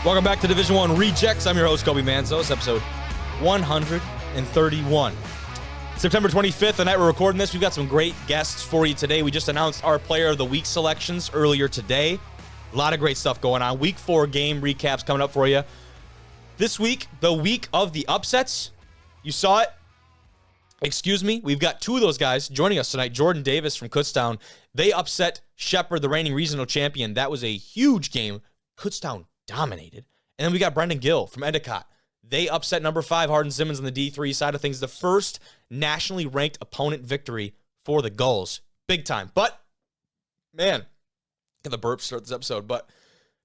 Welcome back to Division I Rejects. I'm your host, Kobe Manzos, episode 131. September 25th, the night we're recording this, we've got some great guests for you today. We just announced our Player of the Week selections earlier today. A lot of great stuff going on. Week 4 game recaps coming up for you. This week, the week of the upsets. You saw it. Excuse me. We've got two of those guys joining us tonight. Jordan Davis from Kutztown. They upset Shepherd, the reigning regional champion. That was a huge game. Kutztown dominated. And then we got Brendan Gill from Endicott. They upset number 5 Hardin-Simmons on the D3 side of things. The first nationally ranked opponent victory for the Gulls. Big time. But, man, get the burp start this episode. But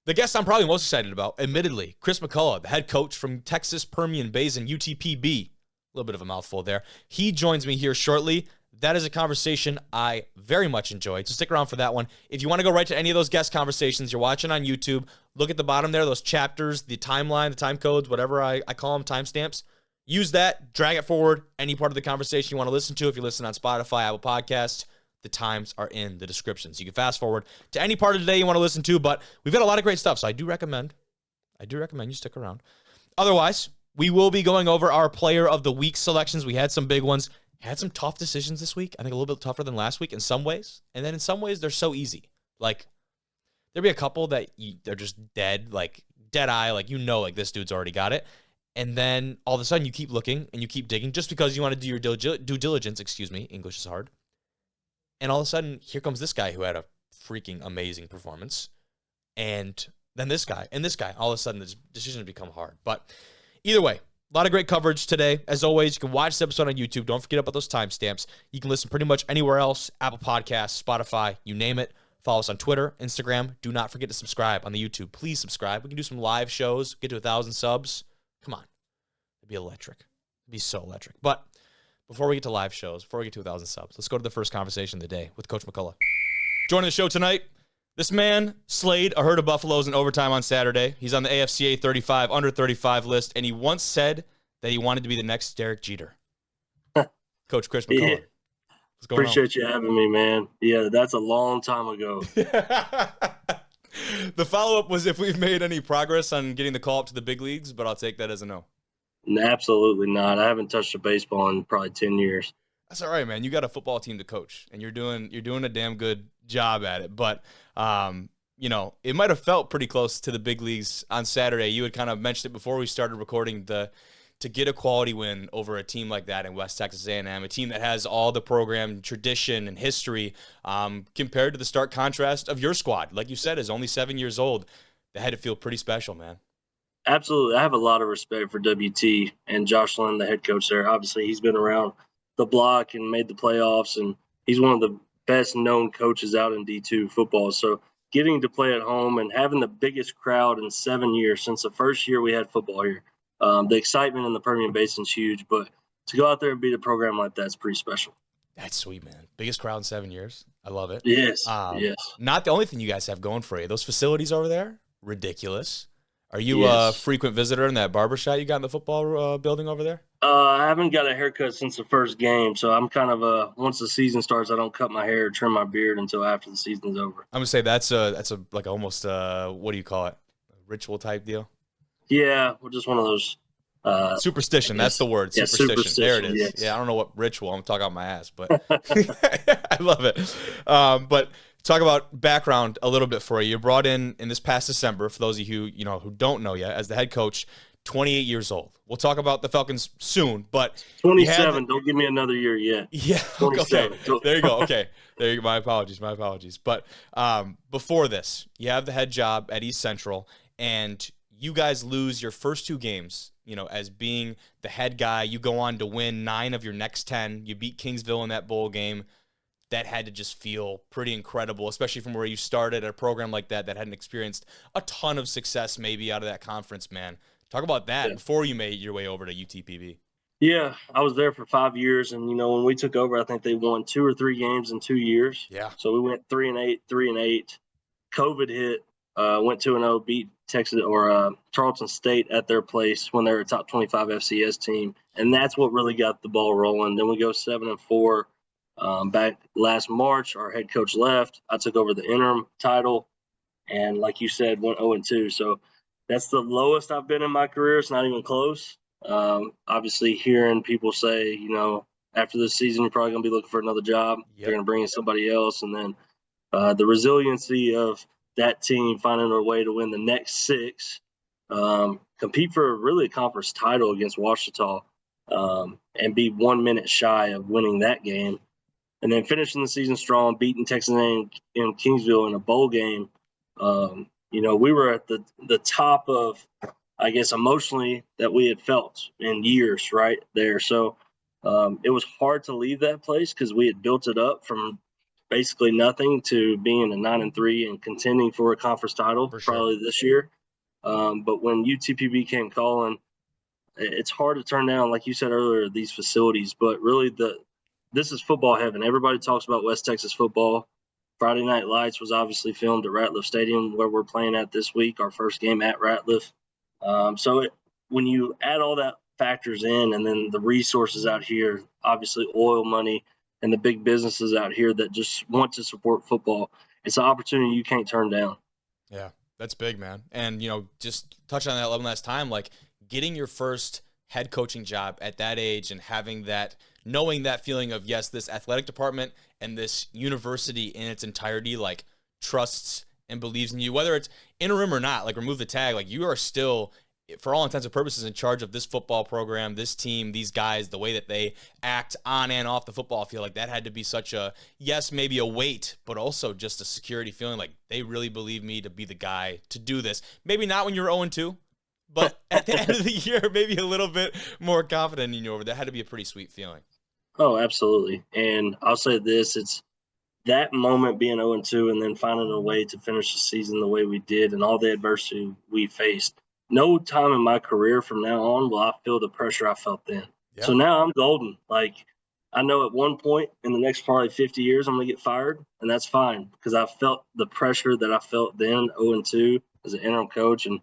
the guest I'm probably most excited about, admittedly, Kris McCullough, the head coach from Texas Permian Basin, UTPB. A little bit of a mouthful there. He joins me here shortly. That is a conversation I very much enjoyed, so stick around for that one. If you want to go right to any of those guest conversations, you're watching on YouTube, look at the bottom there, those chapters, the timeline, the time codes, whatever I call them, timestamps. Use that, drag it forward, any part of the conversation you want to listen to. If you're listening on Spotify, Apple Podcasts, the times are in the description. So you can fast forward to any part of the day you want to listen to, but we've got a lot of great stuff, so I do recommend you stick around. Otherwise, we will be going over our Player of the Week selections. We had some big ones. Had some tough decisions this week. I think a little bit tougher than last week in some ways. And then in some ways, they're so easy. Like, there'll be a couple that they're just dead, like dead eye, like like this dude's already got it. And then all of a sudden you keep looking and you keep digging just because you want to do your due diligence. Excuse me, English is hard. And all of a sudden, here comes this guy who had a freaking amazing performance. And then this guy and this guy. All of a sudden, the decisions become hard. But either way, a lot of great coverage today. As always, you can watch this episode on YouTube. Don't forget about those timestamps. You can listen pretty much anywhere else, Apple Podcasts, Spotify, you name it. Follow us on Twitter, Instagram. Do not forget to subscribe on the YouTube. Please subscribe. We can do some live shows, get to 1,000 subs. Come on. It'd be electric. It'd be so electric. But before we get to live shows, before we get to 1,000 subs, let's go to the first conversation of the day with Coach McCullough. Joining the show tonight, this man slayed a herd of Buffaloes in overtime on Saturday. He's on the AFCA 35, under 35 list, and he once said that he wanted to be the next Derek Jeter. Coach Kris McCullough. Yeah. What's going Appreciate you having me, man. Yeah, that's a long time ago. The follow-up was if we've made any progress on getting the call up to the big leagues, but I'll take that as a no. Absolutely not. I haven't touched a baseball in probably 10 years. That's all right, man. You got a football team to coach, and you're doing a damn good job at it. But it might have felt pretty close to the big leagues on Saturday. You had kind of mentioned it before we started recording, to get a quality win over a team like that in West Texas A&M, a team that has all the program tradition and history, compared to the stark contrast of your squad. Like you said, is only 7 years old. That had to feel pretty special, man. Absolutely. I have a lot of respect for WT and Josh Lynn, the head coach there. Obviously, he's been around the block and made the playoffs, and he's one of the best-known coaches out in D2 football. So getting to play at home and having the biggest crowd in 7 years since the first year we had football here. The excitement in the Permian Basin is huge, but to go out there and beat a program like that is pretty special. That's sweet, man. Biggest crowd in 7 years. I love it. Yes, yes. Not the only thing you guys have going for you. Those facilities over there, ridiculous. Are you Yes. a frequent visitor in that barbershop you got in the football building over there? I haven't got a haircut since the first game, so I'm kind of once the season starts, I don't cut my hair or trim my beard until after the season's over. I'm gonna say that's a like almost what do you call it? A ritual type deal? Yeah, we're just one of those. Superstition, that's the word. Yeah, Superstition. There it is. yes. Yeah, I don't know what ritual. I'm talking out my ass, but I love it. But talk about background a little bit for you. You're brought in this past December, for those of you who don't know yet, as the head coach, 28 years old. We'll talk about the Falcons soon, but 27. Don't give me another year yet. Yeah. 27. Okay. There you go. Okay. There you go. My apologies. But before this, you have the head job at East Central, and you guys lose your first 2 games, as being the head guy. You go on to win 9 of your next 10. You beat Kingsville in that bowl game. That had to just feel pretty incredible, especially from where you started at a program like that hadn't experienced a ton of success maybe out of that conference, man. Talk about that before you made your way over to UTPB. Yeah, I was there for 5 years, and when we took over, I think they won 2 or 3 games in 2 years. Yeah. So we went 3-8, 3-8. COVID hit. Went 2-0, beat Texas or Charleston State at their place when they were a top 25 FCS team, and that's what really got the ball rolling. Then we go 7-4. Back last March, our head coach left. I took over the interim title, and like you said, went 0-2. So That's the lowest I've been in my career. It's not even close. Obviously, hearing people say, after this season, you're probably going to be looking for another job. They're Yep. going to bring in somebody else. And then the resiliency of that team finding a way to win the next six, compete for really a conference title against Ouachita, and be 1 minute shy of winning that game. And then finishing the season strong, beating Texas A&M in Kingsville in a bowl game. We were at the top of, I guess, emotionally that we had felt in years right there. So it was hard to leave that place because we had built it up from basically nothing to being a 9-3 and contending for a conference title For sure. probably this year. But when UTPB came calling, it's hard to turn down, like you said earlier, these facilities. But really, this is football heaven. Everybody talks about West Texas football. Friday Night Lights was obviously filmed at Ratliff Stadium, where we're playing at this week, our first game at Ratliff. When you add all that factors in, and then the resources out here, obviously oil money, and the big businesses out here that just want to support football, it's an opportunity you can't turn down. Yeah, that's big, man. And, just touch on that one last time, like getting your first head coaching job at that age and having that, knowing that feeling of, yes, this athletic department and this university in its entirety, like, trusts and believes in you, whether it's interim or not, like, remove the tag, like, you are still, for all intents and purposes, in charge of this football program, this team, these guys, the way that they act on and off the football field. Like, that had to be such a, yes, maybe a weight, but also just a security feeling, like, they really believe me to be the guy to do this. Maybe not when you're 0-2, but at the end of the year, maybe a little bit more confident in you over. That had to be a pretty sweet feeling. Oh, absolutely. And I'll say this, it's that moment being 0-2 and then finding a way to finish the season the way we did and all the adversity we faced. No time in my career from now on will I feel the pressure I felt then. Yeah. So now I'm golden. Like, I know at one point in the next probably 50 years, I'm going to get fired, and that's fine because I felt the pressure that I felt then, 0-2, as an interim coach and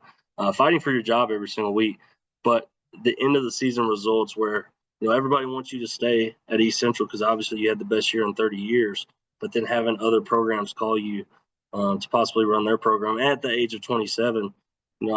fighting for your job every single week. But the end of the season results where, everybody wants you to stay at East Central because obviously you had the best year in 30 years, but then having other programs call you to possibly run their program at the age of 27, a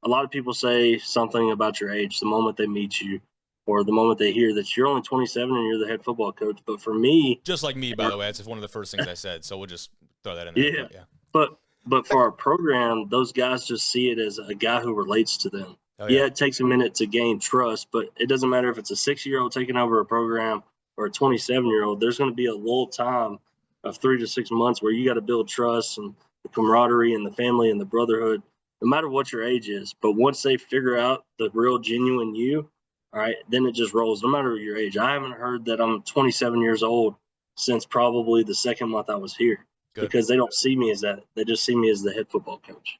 lot of people say something about your age the moment they meet you or the moment they hear that you're only 27 and you're the head football coach. But for me, just like me, by the way, that's one of the first things I said. So we'll just throw that in there. Yeah. But for our program, those guys just see it as a guy who relates to them. Oh, yeah. It takes a minute to gain trust, but it doesn't matter if it's a 6-year-old taking over a program or a 27-year-old. There's going to be a little time of 3 to 6 months where you got to build trust and the camaraderie and the family and the brotherhood, no matter what your age is. But once they figure out the real genuine you, all right, then it just rolls, no matter your age. I haven't heard that I'm 27 years old since probably the second month I was here. Good. Because they don't see me as that. They just see me as the head football coach.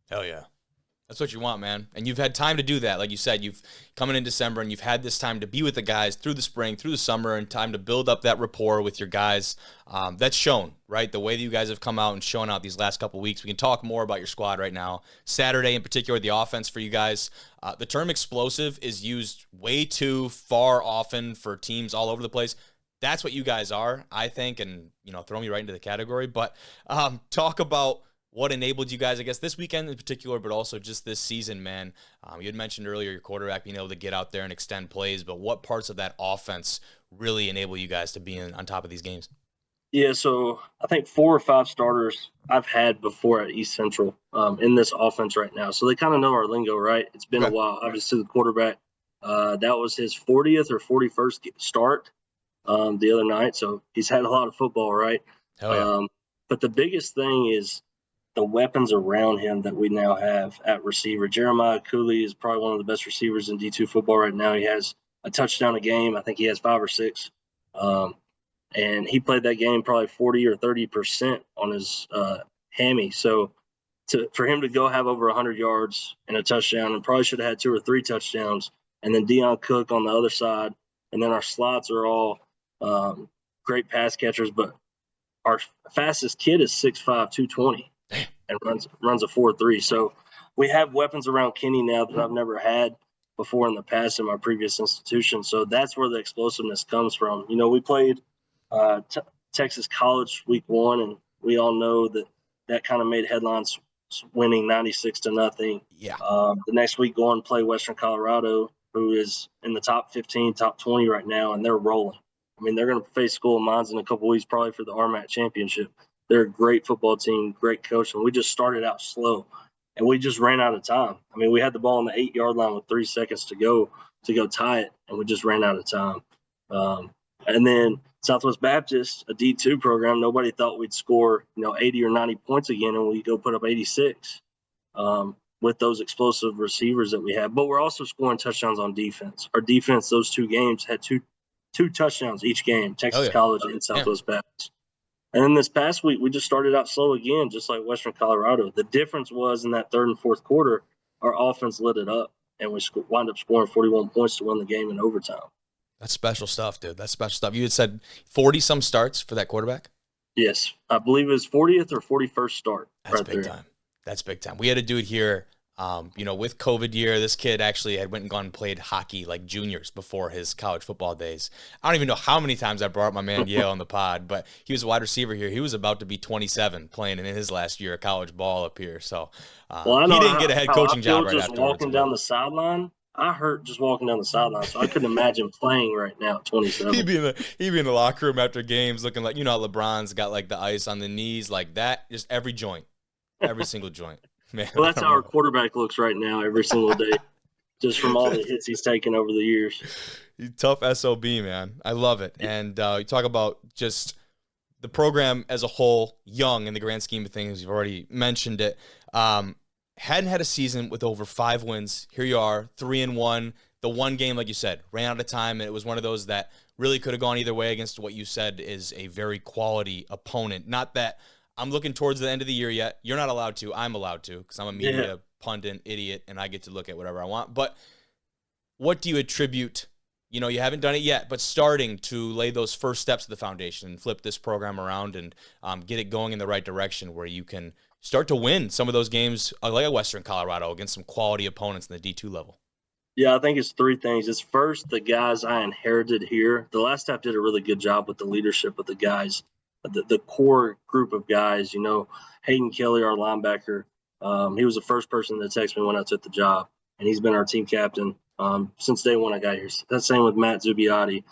Hell yeah. That's what you want, man. And you've had time to do that. Like you said, you've come in December and you've had this time to be with the guys through the spring, through the summer, and time to build up that rapport with your guys. That's shown, right? The way that you guys have come out and shown out these last couple of weeks. We can talk more about your squad right now. Saturday in particular, the offense for you guys. The term explosive is used way too far often for teams all over the place. That's what you guys are, I think, and, throw me right into the category. But talk about what enabled you guys, I guess, this weekend in particular, but also just this season, man. You had mentioned earlier your quarterback being able to get out there and extend plays, but what parts of that offense really enable you guys to be on top of these games? Yeah, so I think 4 or 5 starters I've had before at East Central in this offense right now. So they kind of know our lingo, right? It's been a while. Obviously, the quarterback, that was his 40th or 41st start the other night. So he's had a lot of football, right? Hell yeah. But the biggest thing is the weapons around him that we now have at receiver. Jeremiah Cooley is probably one of the best receivers in D2 football right now. He has a touchdown a game. I think he has 5 or 6. And he played that game probably 40 or 30% on his hammy. So for him to go have over 100 yards and a touchdown, and probably should have had 2 or 3 touchdowns, and then Deion Cook on the other side, and then our slots are all great pass catchers. But our fastest kid is 6'5", 220, and runs a 4.3. So we have weapons around Kenny now that I've never had before in the past in my previous institution. So that's where the explosiveness comes from. We played Texas College week 1, and we all know that kind of made headlines winning 96-0. Yeah. The next week, go and play Western Colorado, who is in the top 15, top 20 right now, and they're rolling. I mean, they're going to face School of Mines in a couple weeks, probably for the RMAC championship. They're a great football team, great coach, and we just started out slow, and we just ran out of time. I mean, we had the ball on the 8-yard line with 3 seconds to go tie it, and we just ran out of time. And then Southwest Baptist, a D2 program, nobody thought we'd score 80 or 90 points again, and we go put up 86 with those explosive receivers that we have. But we're also scoring touchdowns on defense. Our defense, those 2 games, had two touchdowns each game, Texas College and Southwest Baptist. And then this past week, we just started out slow again, just like Western Colorado. The difference was in that third and fourth quarter, our offense lit it up, and we wound up scoring 41 points to win the game in overtime. That's special stuff, dude. That's special stuff. You had said 40-some starts for that quarterback? Yes. I believe it was 40th or 41st start. That's big time. That's big time. We had a dude here, with COVID year, this kid actually had went and gone and played hockey like juniors before his college football days. I don't even know how many times I brought up my man Gill on the pod, but he was a wide receiver here. He was about to be 27 playing in his last year of college ball up here. So he didn't get a head coaching job right afterwards. Walking down the sideline, I hurt just walking down the sideline, so I couldn't imagine playing right now at 27. He'd be in the locker room after games looking like, LeBron's got like the ice on the knees like that, just every joint, every single joint. Man, well, that's how our quarterback looks right now every single day, just from all the hits he's taken over the years. He's tough SOB, man. I love it. And you talk about just the program as a whole, young in the grand scheme of things. You've already mentioned it. Hadn't had a season with over 5 wins. Here you are, 3-1. The one game, like you said, ran out of time, and it was one of those that really could have gone either way against what you said is a very quality opponent. Not that I'm looking towards the end of the year yet. You're not allowed to. I'm allowed to because I'm a media pundit idiot, and I get to look at whatever I want. But what do you attribute? You haven't done it yet, but starting to lay those first steps of the foundation and flip this program around and get it going in the right direction where you can start to win some of those games like Western Colorado against some quality opponents in the D2 level. Yeah, I think it's 3 things. It's first, the guys I inherited here. The last staff did a really good job with the leadership of the guys, the core group of guys. Hayden Kelly, our linebacker, he was the first person to text me when I took the job, and he's been our team captain since day one I got here. That's the same with Matt Zubiotti.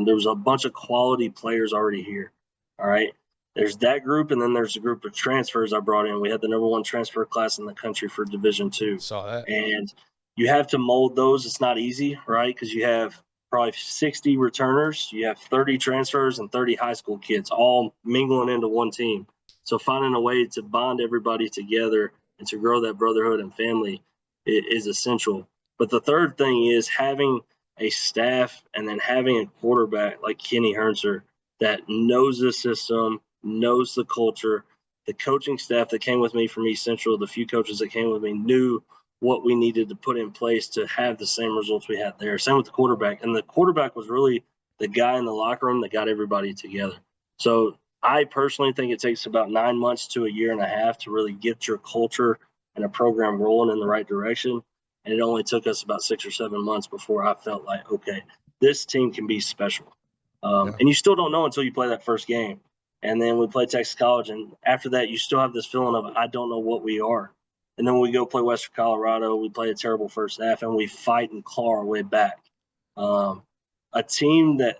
There was a bunch of quality players already here, all right? There's that group, and then there's a group of transfers I brought in. We had the number 1 transfer class in the country for Division II. Saw that. And you have to mold those. It's not easy, right? Because you have probably 60 returners. You have 30 transfers and 30 high school kids all mingling into one team. So finding a way to bond everybody together and to grow that brotherhood and family is essential. But the third thing is having a staff and then having a quarterback like Kenny Hernser that knows the system, knows the culture. The coaching staff that came with me from East Central, the few coaches that came with me knew what we needed to put in place to have the same results we had there. Same with the quarterback. And the quarterback was really the guy in the locker room that got everybody together. So I personally think it takes about 9 months to a year and a half to really get your culture and a program rolling in the right direction. And it only took us about 6 or 7 months before I felt like, okay, this team can be special. And you still don't know until you play that first game. And then we play Texas College, and after that, you still have this feeling of, I don't know what we are. And then we go play Western Colorado, we play a terrible first half, and we fight and claw our way back. A team that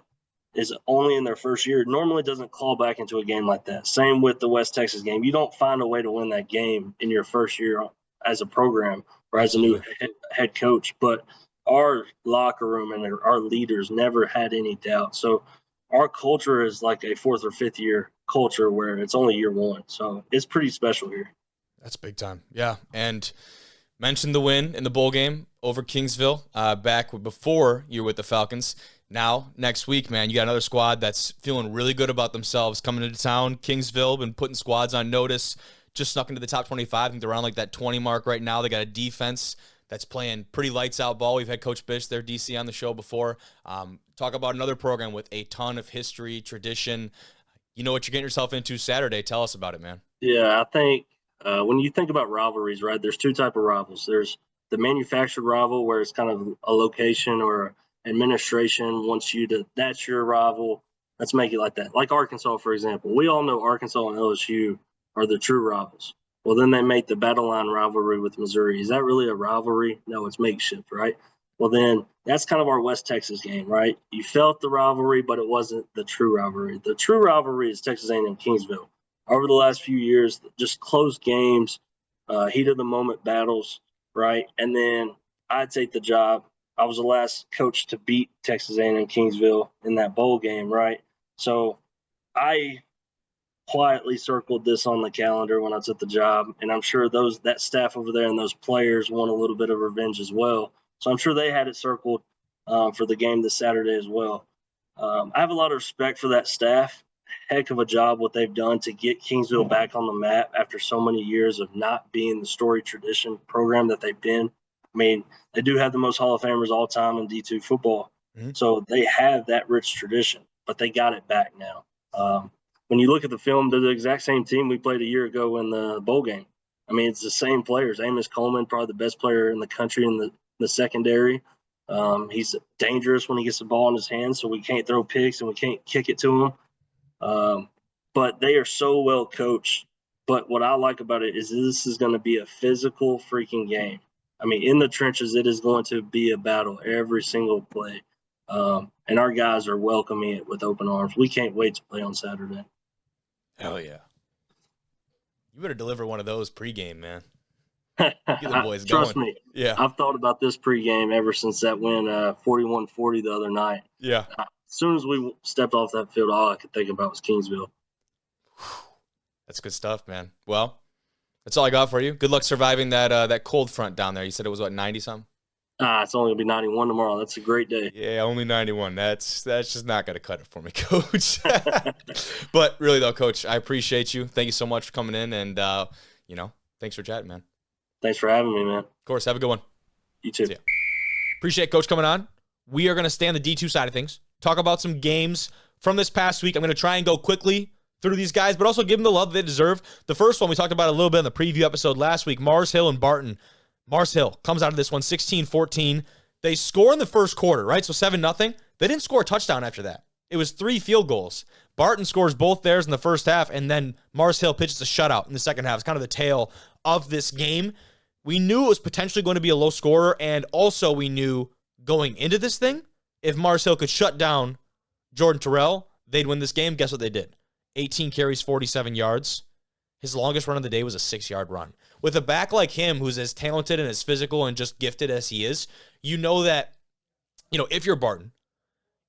is only in their first year normally doesn't claw back into a game like that. Same with the West Texas game. You don't find a way to win that game in your first year as a program or as a new head coach. But our locker room and our leaders never had any doubt. So our culture is like a 4th or 5th year culture where it's only year 1. So it's pretty special here. That's big time. Yeah. And mentioned the win in the bowl game over Kingsville back before you were with the Falcons. Now, next week, man, you got another squad that's feeling really good about themselves coming into town. Kingsville been putting squads on notice, just snuck into the top 25. I think they're around like that 20 mark right now. They got a defense that's playing pretty lights out ball. We've had Coach Bish, their DC, on the show before. Talk about another program with a ton of history, tradition. You know what you're getting yourself into Saturday. Tell us about it, man. Yeah, I think when you think about rivalries, right, there's 2 types of rivals. There's the manufactured rival where it's kind of a location or administration wants you to, that's your rival. Let's make it like that. Like Arkansas, for example. We all know Arkansas and LSU are the true rivals. Well, then they make the battle line rivalry with Missouri. Is that really a rivalry? No, it's makeshift, right? Well, then that's kind of our West Texas game, right? You felt the rivalry, but it wasn't the true rivalry. The true rivalry is Texas A&M Kingsville. Over the last few years, just close games, heat of the moment battles, right? And then I take the job. I was the last coach to beat Texas A&M Kingsville in that bowl game, right? So I quietly circled this on the calendar when I took the job, and I'm sure that staff over there and those players want a little bit of revenge as well. So I'm sure they had it circled for the game this Saturday as well. I have a lot of respect for that staff. Heck of a job what they've done to get Kingsville back on the map after so many years of not being the story tradition program that they've been. I mean, they do have the most Hall of Famers all time in D2 football. Mm-hmm. So they have that rich tradition, but they got it back now. When you look at the film, they're the exact same team we played a year ago in the bowl game. I mean, it's the same players. Amos Coleman, probably the best player in the country in the secondary. He's dangerous when he gets the ball in his hands, so we can't throw picks and we can't kick it to him. But they are so well coached. But what I like about it is this is going to be a physical freaking game. I mean, in the trenches, it is going to be a battle every single play. And our guys are welcoming it with open arms. We can't wait to play on Saturday. Hell yeah. You better deliver one of those pregame, man. Get the boys going. Trust me. Yeah. I've thought about this pregame ever since that win 41-40 the other night. Yeah. As soon as we stepped off that field, all I could think about was Kingsville. That's good stuff, man. Well, that's all I got for you. Good luck surviving that cold front down there. You said it was, 90-something? It's only going to be 91 tomorrow. That's a great day. Yeah, only 91. That's just not going to cut it for me, Coach. But really, though, Coach, I appreciate you. Thank you so much for coming in, and, thanks for chatting, man. Thanks for having me, man. Of course. Have a good one. You too. Appreciate Coach coming on. We are going to stay on the D2 side of things, talk about some games from this past week. I'm going to try and go quickly through these guys, but also give them the love they deserve. The first one we talked about a little bit in the preview episode last week, Mars Hill and Barton. Mars Hill comes out of this one 16-14. They score in the first quarter, right? So 7-0. They didn't score a touchdown after that. It was 3 field goals. Barton scores both theirs in the first half, and then Mars Hill pitches a shutout in the second half. It's kind of the tale of this game. We knew it was potentially going to be a low scorer, and also we knew going into this thing, if Mars Hill could shut down Jordan Terrell, they'd win this game. Guess what they did? 18 carries, 47 yards. His longest run of the day was a 6-yard run. With a back like him, who's as talented and as physical and just gifted as he is, you know that, if you're Barton,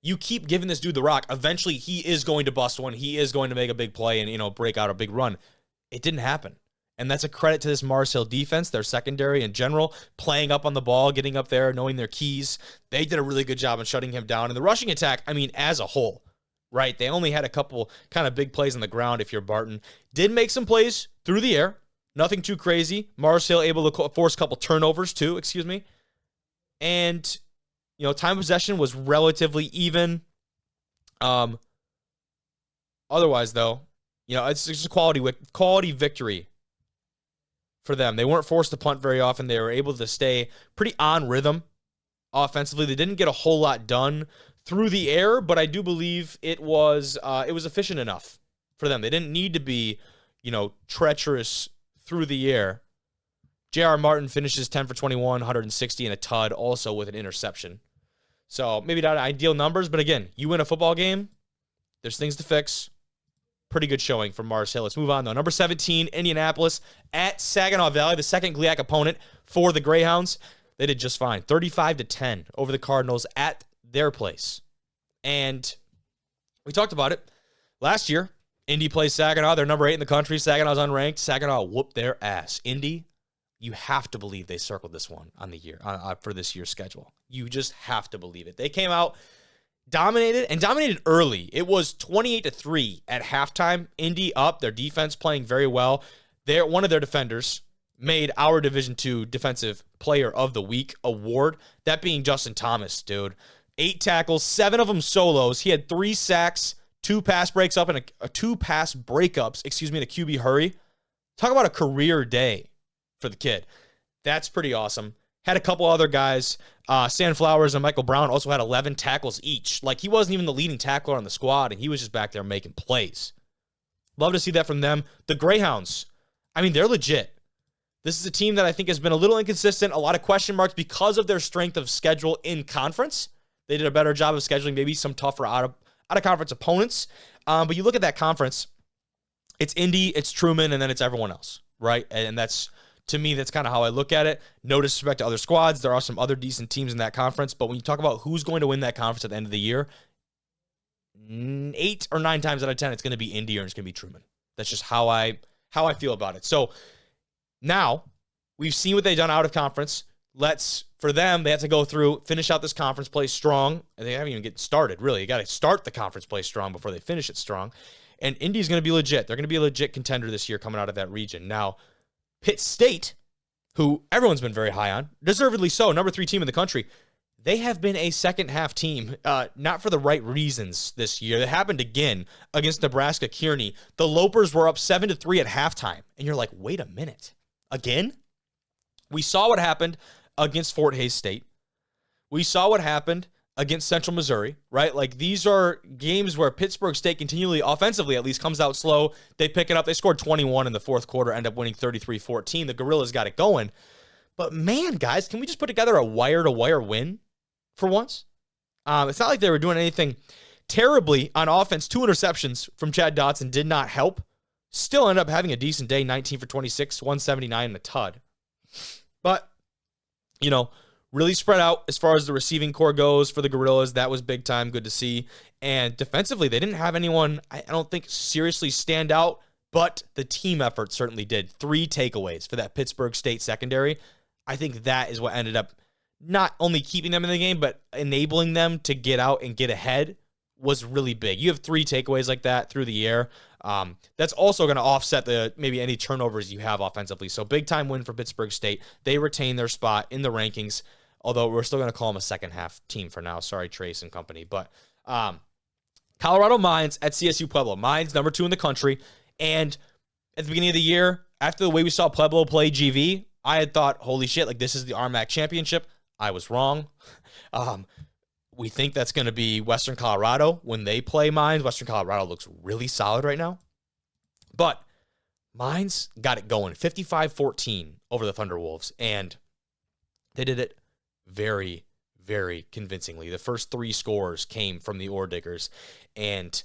you keep giving this dude the rock. Eventually, he is going to bust one. He is going to make a big play and, break out a big run. It didn't happen. And that's a credit to this Mars Hill defense, their secondary in general, playing up on the ball, getting up there, knowing their keys. They did a really good job in shutting him down. And the rushing attack, as a whole, right? They only had a couple kind of big plays on the ground if you're Barton. Did make some plays through the air. Nothing too crazy. Mars Hill able to force a couple turnovers too, And, time of possession was relatively even. Otherwise, though, it's just a quality victory for them. They weren't forced to punt very often. They were able to stay pretty on rhythm offensively. They didn't get a whole lot done through the air, but I do believe it was efficient enough for them. They didn't need to be, treacherous through the air. J.R. Martin finishes 10 for 21, 160 and a tud, also with an interception. So maybe not ideal numbers, but again, you win a football game, there's things to fix. Pretty good showing from Mars Hill. Let's move on, though. Number 17, Indianapolis at Saginaw Valley, the second GLIAC opponent for the Greyhounds. They did just fine. 35-10 over the Cardinals at their place. And we talked about it last year. Indy plays Saginaw. They're number 8 in the country. Saginaw's unranked. Saginaw whooped their ass. Indy, you have to believe they circled this one on the year for this year's schedule. You just have to believe it. They came out, dominated early. It was 28-3 at halftime. Indy up. Their defense playing very well. One of their defenders made our Division II Defensive Player of the Week award. That being Justin Thomas, dude. 8 tackles, 7 of them solos. He had 3 sacks, 2 pass breakups, and a 2 pass breakups, in a QB hurry. Talk about a career day for the kid. That's pretty awesome. Had a couple other guys, Stan Flowers and Michael Brown also had 11 tackles each. Like, he wasn't even the leading tackler on the squad, and he was just back there making plays. Love to see that from them. The Greyhounds, I mean, they're legit. This is a team that I think has been a little inconsistent, a lot of question marks because of their strength of schedule in conference. They did a better job of scheduling maybe some tougher out-of-conference opponents. But you look at that conference, it's Indy, it's Truman, and then it's everyone else, right? And that's, to me, that's kind of how I look at it. No disrespect to other squads. There are some other decent teams in that conference. But when you talk about who's going to win that conference at the end of the year, 8 or 9 times out of 10, it's going to be Indy or it's going to be Truman. That's just how I feel about it. So now we've seen what they've done out of conference. For them, they have to go through, finish out this conference play strong. And they haven't even get started, really. You got to start the conference play strong before they finish it strong. And Indy's going to be legit. They're going to be a legit contender this year coming out of that region. Now, Pitt State, who everyone's been very high on, deservedly so, number 3 team in the country, they have been a second-half team, not for the right reasons this year. That happened again against Nebraska Kearney. The Lopers were up 7-3 at halftime. And you're like, wait a minute. Again? We saw what happened against Fort Hays State. We saw what happened against Central Missouri, right? Like, these are games where Pittsburgh State continually, offensively at least, comes out slow. They pick it up. They scored 21 in the fourth quarter, end up winning 33-14. The Gorillas got it going. But, man, guys, can we just put together a wire-to-wire win for once? It's not like they were doing anything terribly on offense. 2 interceptions from Chad Dotson did not help. Still ended up having a decent day, 19 for 26, 179 and a tud. But, you know, really spread out as far as the receiving core goes for the Gorillas. That was big time. Good to see. And defensively, they didn't have anyone, I don't think, seriously stand out, but the team effort certainly did. 3 takeaways for that Pittsburgh State secondary. I think that is what ended up not only keeping them in the game, but enabling them to get out and get ahead was really big. You have 3 takeaways like that through the air. That's also going to offset maybe any turnovers you have offensively. So big time win for Pittsburgh State. They retain their spot in the rankings, although we're still going to call them a second half team for now. Sorry, Trace and company. But Colorado Mines at CSU Pueblo. Mines number 2 in the country. And at the beginning of the year, after the way we saw Pueblo play GV, I had thought, holy shit, like this is the RMAC championship. I was wrong. We think that's going to be Western Colorado when they play Mines. Western Colorado looks really solid right now. But Mines got it going, 55-14 over the Thunderwolves, and they did it very, very convincingly. The first 3 scores came from the Ore Diggers, and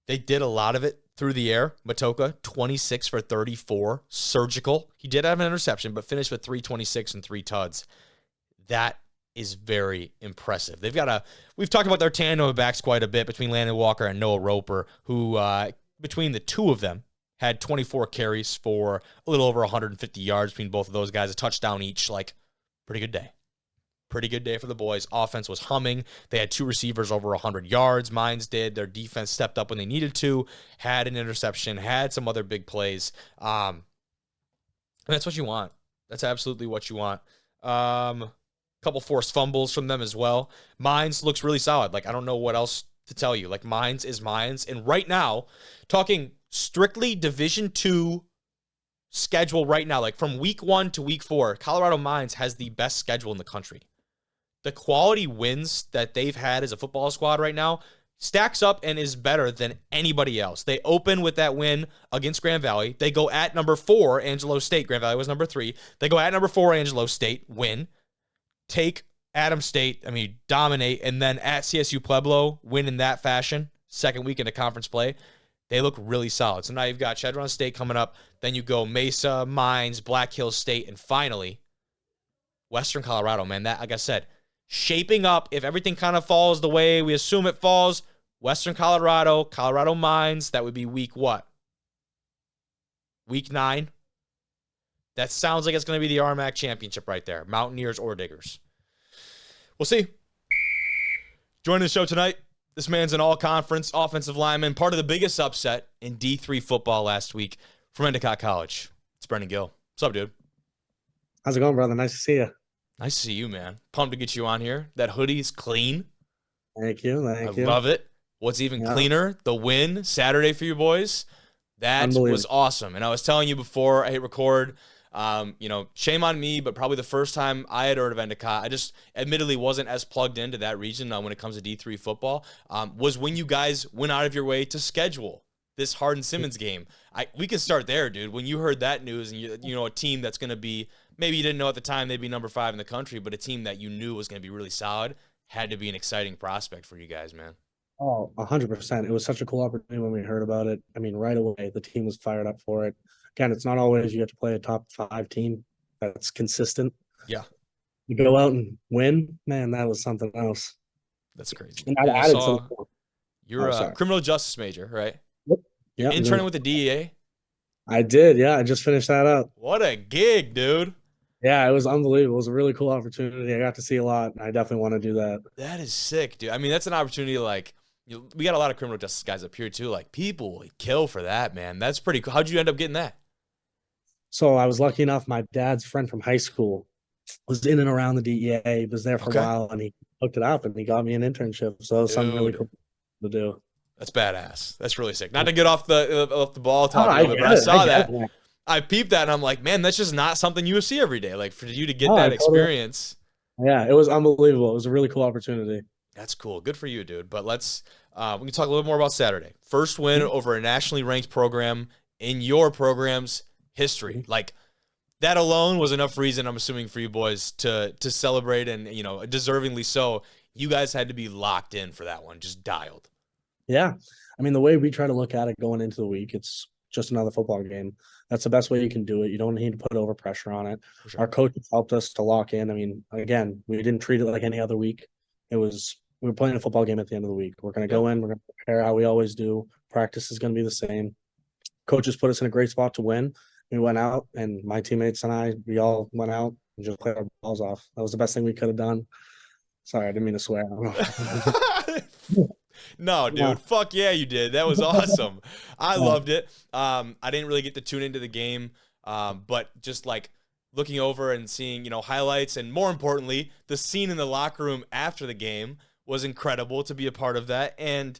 they did a lot of it through the air. Matoka, 26 for 34, surgical. He did have an interception, but finished with 326 and 3 tuds. That is very impressive. We've talked about their tandem of backs quite a bit between Landon Walker and Noah Roper, who between the 2 of them had 24 carries for a little over 150 yards between both of those guys, a touchdown each. Like, pretty good day. Pretty good day for the boys. Offense was humming. They had 2 receivers over 100 yards. Mines did. Their defense stepped up when they needed to, had an interception, had some other big plays. And that's what you want. That's absolutely what you want. Couple forced fumbles from them as well. Mines looks really solid. Like, I don't know what else to tell you. Like, Mines is Mines. And right now, talking strictly Division II schedule right now, like from week 1 to week 4, Colorado Mines has the best schedule in the country. The quality wins that they've had as a football squad right now stacks up and is better than anybody else. They open with that win against Grand Valley. They go at number 4, Angelo State. Grand Valley was number 3. They go at number 4, Angelo State, win. Take Adams State, dominate, and then at CSU Pueblo, win in that fashion. Second week into conference play. They look really solid. So now you've got Chadron State coming up. Then you go Mesa, Mines, Black Hills State, and finally, Western Colorado, man. That, like I said, shaping up, if everything kind of falls the way we assume it falls, Western Colorado, Colorado Mines, that would be week what? Week 9? That sounds like it's going to be the RMAC championship right there. Mountaineers or Diggers. We'll see. Joining the show tonight, this man's an all-conference offensive lineman, part of the biggest upset in D3 football last week from Endicott College. It's Brendan Gill. What's up, dude? How's it going, brother? Nice to see you. Nice to see you, man. Pumped to get you on here. That hoodie's clean. Thank you. I love it. What's even cleaner, the win Saturday for you boys. That was awesome. And I was telling you before I hit record, shame on me, but probably the first time I had heard of Endicott, I just admittedly wasn't as plugged into that region when it comes to D3 football, was when you guys went out of your way to schedule this Hardin-Simmons game. We can start there, dude. When you heard that news and you know a team that's going to be, maybe you didn't know at the time they'd be number 5 in the country, but a team that you knew was going to be really solid, had to be an exciting prospect for you guys, man. Oh, 100%. It was such a cool opportunity when we heard about it. I mean, right away, the team was fired up for it. Again, it's not always you get to play a top 5 team that's consistent. Yeah. You go out and win, man, that was something else. That's crazy. And And I I added saw some. you're a Sorry. criminal justice major, right? Yep. You're Yep, interning with the DEA? I did, yeah. I just finished that up. What a gig, dude. Yeah, it was unbelievable. It was a really cool opportunity. I got to see a lot, and I definitely want to do that. That is sick, dude. I mean, that's an opportunity like we got a lot of criminal justice guys up here too. Like people would kill for that, man. That's pretty cool. How'd you end up getting that? So I was lucky enough. My dad's friend from high school was in and around the DEA. He was there for Okay. a while, and he hooked it up, and he got me an internship. So it was something really Dude. cool to do. That's badass. That's really sick. Not to get off the ball talking I a little bit, get but I it. saw get that. it. I peeped that, and I'm like, man, that's just not something you would see every day. Like for you to get Oh, I that totally- experience. Yeah, it was unbelievable. It was a really cool opportunity. That's cool. Good for you, dude. But let's we can talk a little more about Saturday. First win over a nationally ranked program in your program's history. Like that alone was enough reason, I'm assuming, for you boys to celebrate, and deservingly so. You guys had to be locked in for that one, just dialed. Yeah. I mean, the way we try to look at it going into the week, it's just another football game. That's the best way you can do it. You don't need to put over pressure on it. For sure. Our coaches helped us to lock in. I mean, again, we didn't treat it like any other week. We were playing a football game at the end of the week. We're going to go in, we're going to prepare how we always do. Practice is going to be the same. Coaches put us in a great spot to win. We went out, and my teammates and we all went out and just played our balls off. That was the best thing we could have done. Sorry, I didn't mean to swear. No, dude. Yeah. Fuck yeah, you did. That was awesome. I loved it. I didn't really get to tune into the game, but just like looking over and seeing, highlights, and more importantly, the scene in the locker room after the game was incredible to be a part of that. And,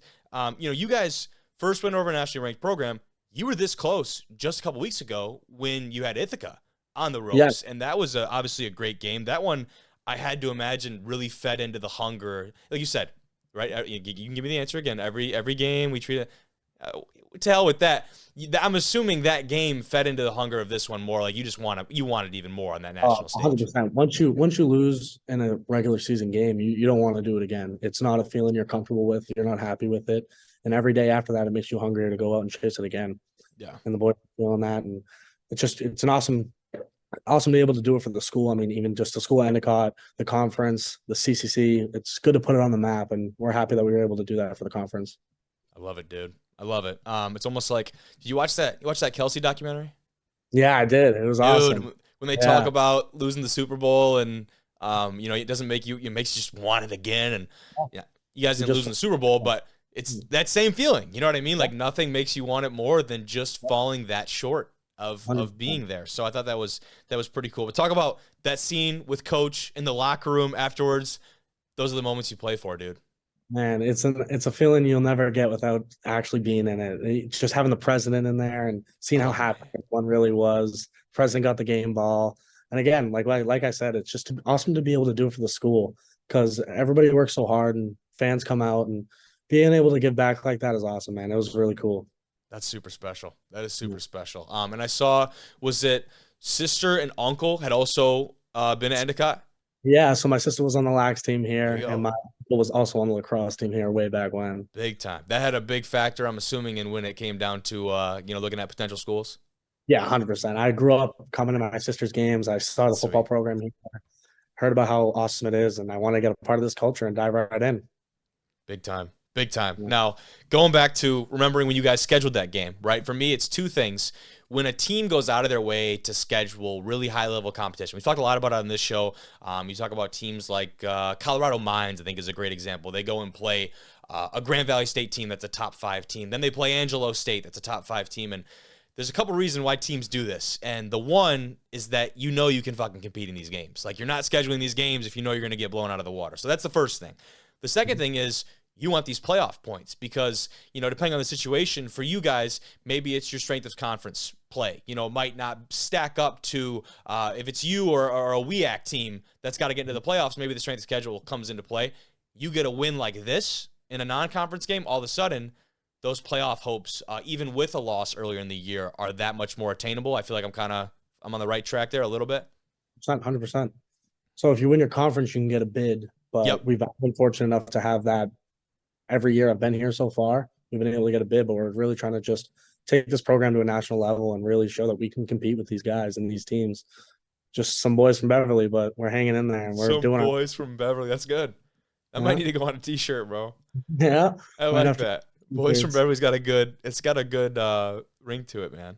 you guys first went over a nationally ranked program. You were this close just a couple weeks ago when you had Ithaca on the ropes. Yes. And that was obviously a great game. That one, I had to imagine, really fed into the hunger. Like you said, right? You can give me the answer again. Every game we treat it. To hell with that. I'm assuming that game fed into the hunger of this one more. Like you wanted even more on that national stage. 100%. Once you lose in a regular season game, you don't want to do it again. It's not a feeling you're comfortable with. You're not happy with it. And every day after that, it makes you hungrier to go out and chase it again. Yeah. And the boys are feeling that. And it's an awesome to be able to do it for the school. I mean, even just the school, Endicott, the conference, the CCC, it's good to put it on the map. And we're happy that we were able to do that for the conference. I love it, dude. I love it. It's almost like, did you watch that Kelsey documentary? Yeah, I did. It was Dude, awesome. when they talk about losing the Super Bowl and, it doesn't make you, it makes you just want it again. And yeah, you guys didn't lose in the Super Bowl, but it's that same feeling. You know what I mean? Like nothing makes you want it more than just falling that short of being there. So I thought that was pretty cool. But talk about that scene with Coach in the locker room afterwards. Those are the moments you play for, dude. Man, it's a feeling you'll never get without actually being in it. It's just having the president in there and seeing how happy everyone really was. President got the game ball, and again, like I said, it's just awesome to be able to do it for the school because everybody works so hard and fans come out, and being able to give back like that is awesome, man. It was really cool. That's super special. That is super special. And I saw, was it sister and uncle had also been at Endicott? Yeah, so my sister was on the lax team here, There you go. and my uncle was also on the lacrosse team here way back when. Big time. That had a big factor, I'm assuming, in when it came down to looking at potential schools. Yeah, 100%. I grew up coming to my sister's games. I saw the football program here, heard about how awesome it is, and I want to get a part of this culture and dive right in. Big time. Big time. Yeah. Now, going back to remembering when you guys scheduled that game, right? For me, it's two things. When a team goes out of their way to schedule really high-level competition, we talked a lot about it on this show. You talk about teams like Colorado Mines, I think is a great example. They go and play a Grand Valley State team that's a top 5 team. Then they play Angelo State, that's a top 5 team. And there's a couple reasons why teams do this. And the one is that you can fucking compete in these games. Like, you're not scheduling these games if you know you're going to get blown out of the water. So that's the first thing. The second thing is, you want these playoff points because, depending on the situation for you guys, maybe it's your strength of conference play. It might not stack up to if it's you or a WEAC team that's got to get into the playoffs, maybe the strength of schedule comes into play. You get a win like this in a non-conference game, all of a sudden, those playoff hopes, even with a loss earlier in the year, are that much more attainable. I feel like I'm on the right track there a little bit. It's not 100%. So if you win your conference, you can get a bid. But Yep. we've been fortunate enough to have that every year I've been here so far. We've been able to get a bid, but we're really trying to just take this program to a national level and really show that we can compete with these guys and these teams. Just some boys from Beverly, but we're hanging in there and we're Some doing boys from Beverly. That's good. I might need to go on a t-shirt, bro. Yeah. I like that. Boys from Beverly's got a good ring to it, man.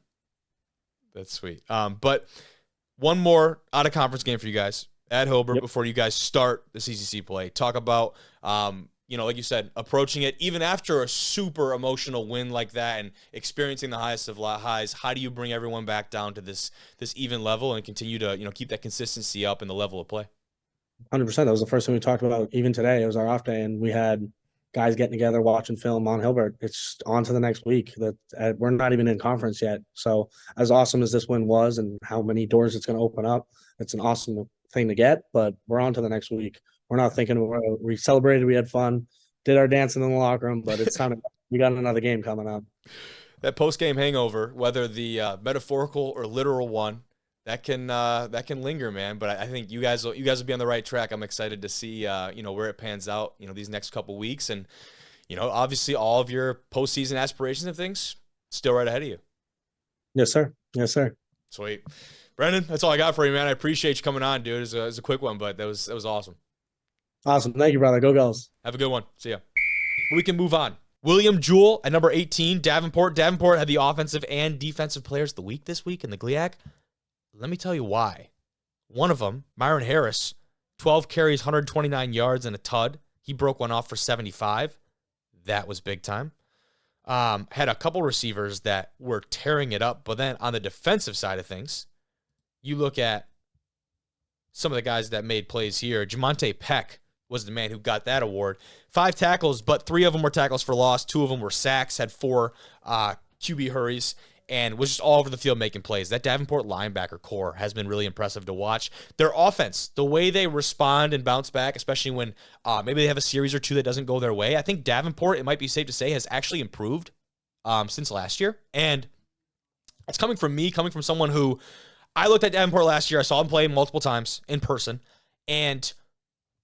That's sweet. But one more out of conference game for you guys at Hobart before you guys start the CCC play. Talk about, like you said, approaching it even after a super emotional win like that and experiencing the highest of highs. How do you bring everyone back down to this even level and continue to keep that consistency up in the level of play? 100%. That was the first thing we talked about. Even today, it was our off day, and we had guys getting together, watching film on Hilbert. It's on to the next week. That we're not even in conference yet. So as awesome as this win was, and how many doors it's going to open up, it's an awesome thing to get. But we're on to the next week. We're not thinking we celebrated, we had fun, did our dancing in the locker room, but it's time. We got another game coming up. That post-game hangover, whether the metaphorical or literal one, that can linger, man. But I think you guys will be on the right track. I'm excited to see where it pans out, these next couple weeks, and obviously all of your postseason aspirations and things still right ahead of you. Yes, sir. Yes, sir. Sweet, Brendan. That's all I got for you, man. I appreciate you coming on, dude. It was a quick one, but that was awesome. Awesome. Thank you, brother. Go Gulls. Have a good one. See ya. We can move on. William Jewell at number 18, Davenport. Davenport had the offensive and defensive players of the week this week in the GLIAC. Let me tell you why. One of them, Myron Harris, 12 carries, 129 yards, and a tud. He broke one off for 75. That was big time. Had a couple receivers that were tearing it up. But then on the defensive side of things, you look at some of the guys that made plays here. Jamonte Peck was the man who got that award. 5 tackles, but 3 of them were tackles for loss. 2 of them were sacks, had 4 QB hurries, and was just all over the field making plays. That Davenport linebacker core has been really impressive to watch. Their offense, the way they respond and bounce back, especially when maybe they have a series or 2 that doesn't go their way, I think Davenport, it might be safe to say, has actually improved since last year. And it's coming from someone who, I looked at Davenport last year. I saw him play multiple times in person, and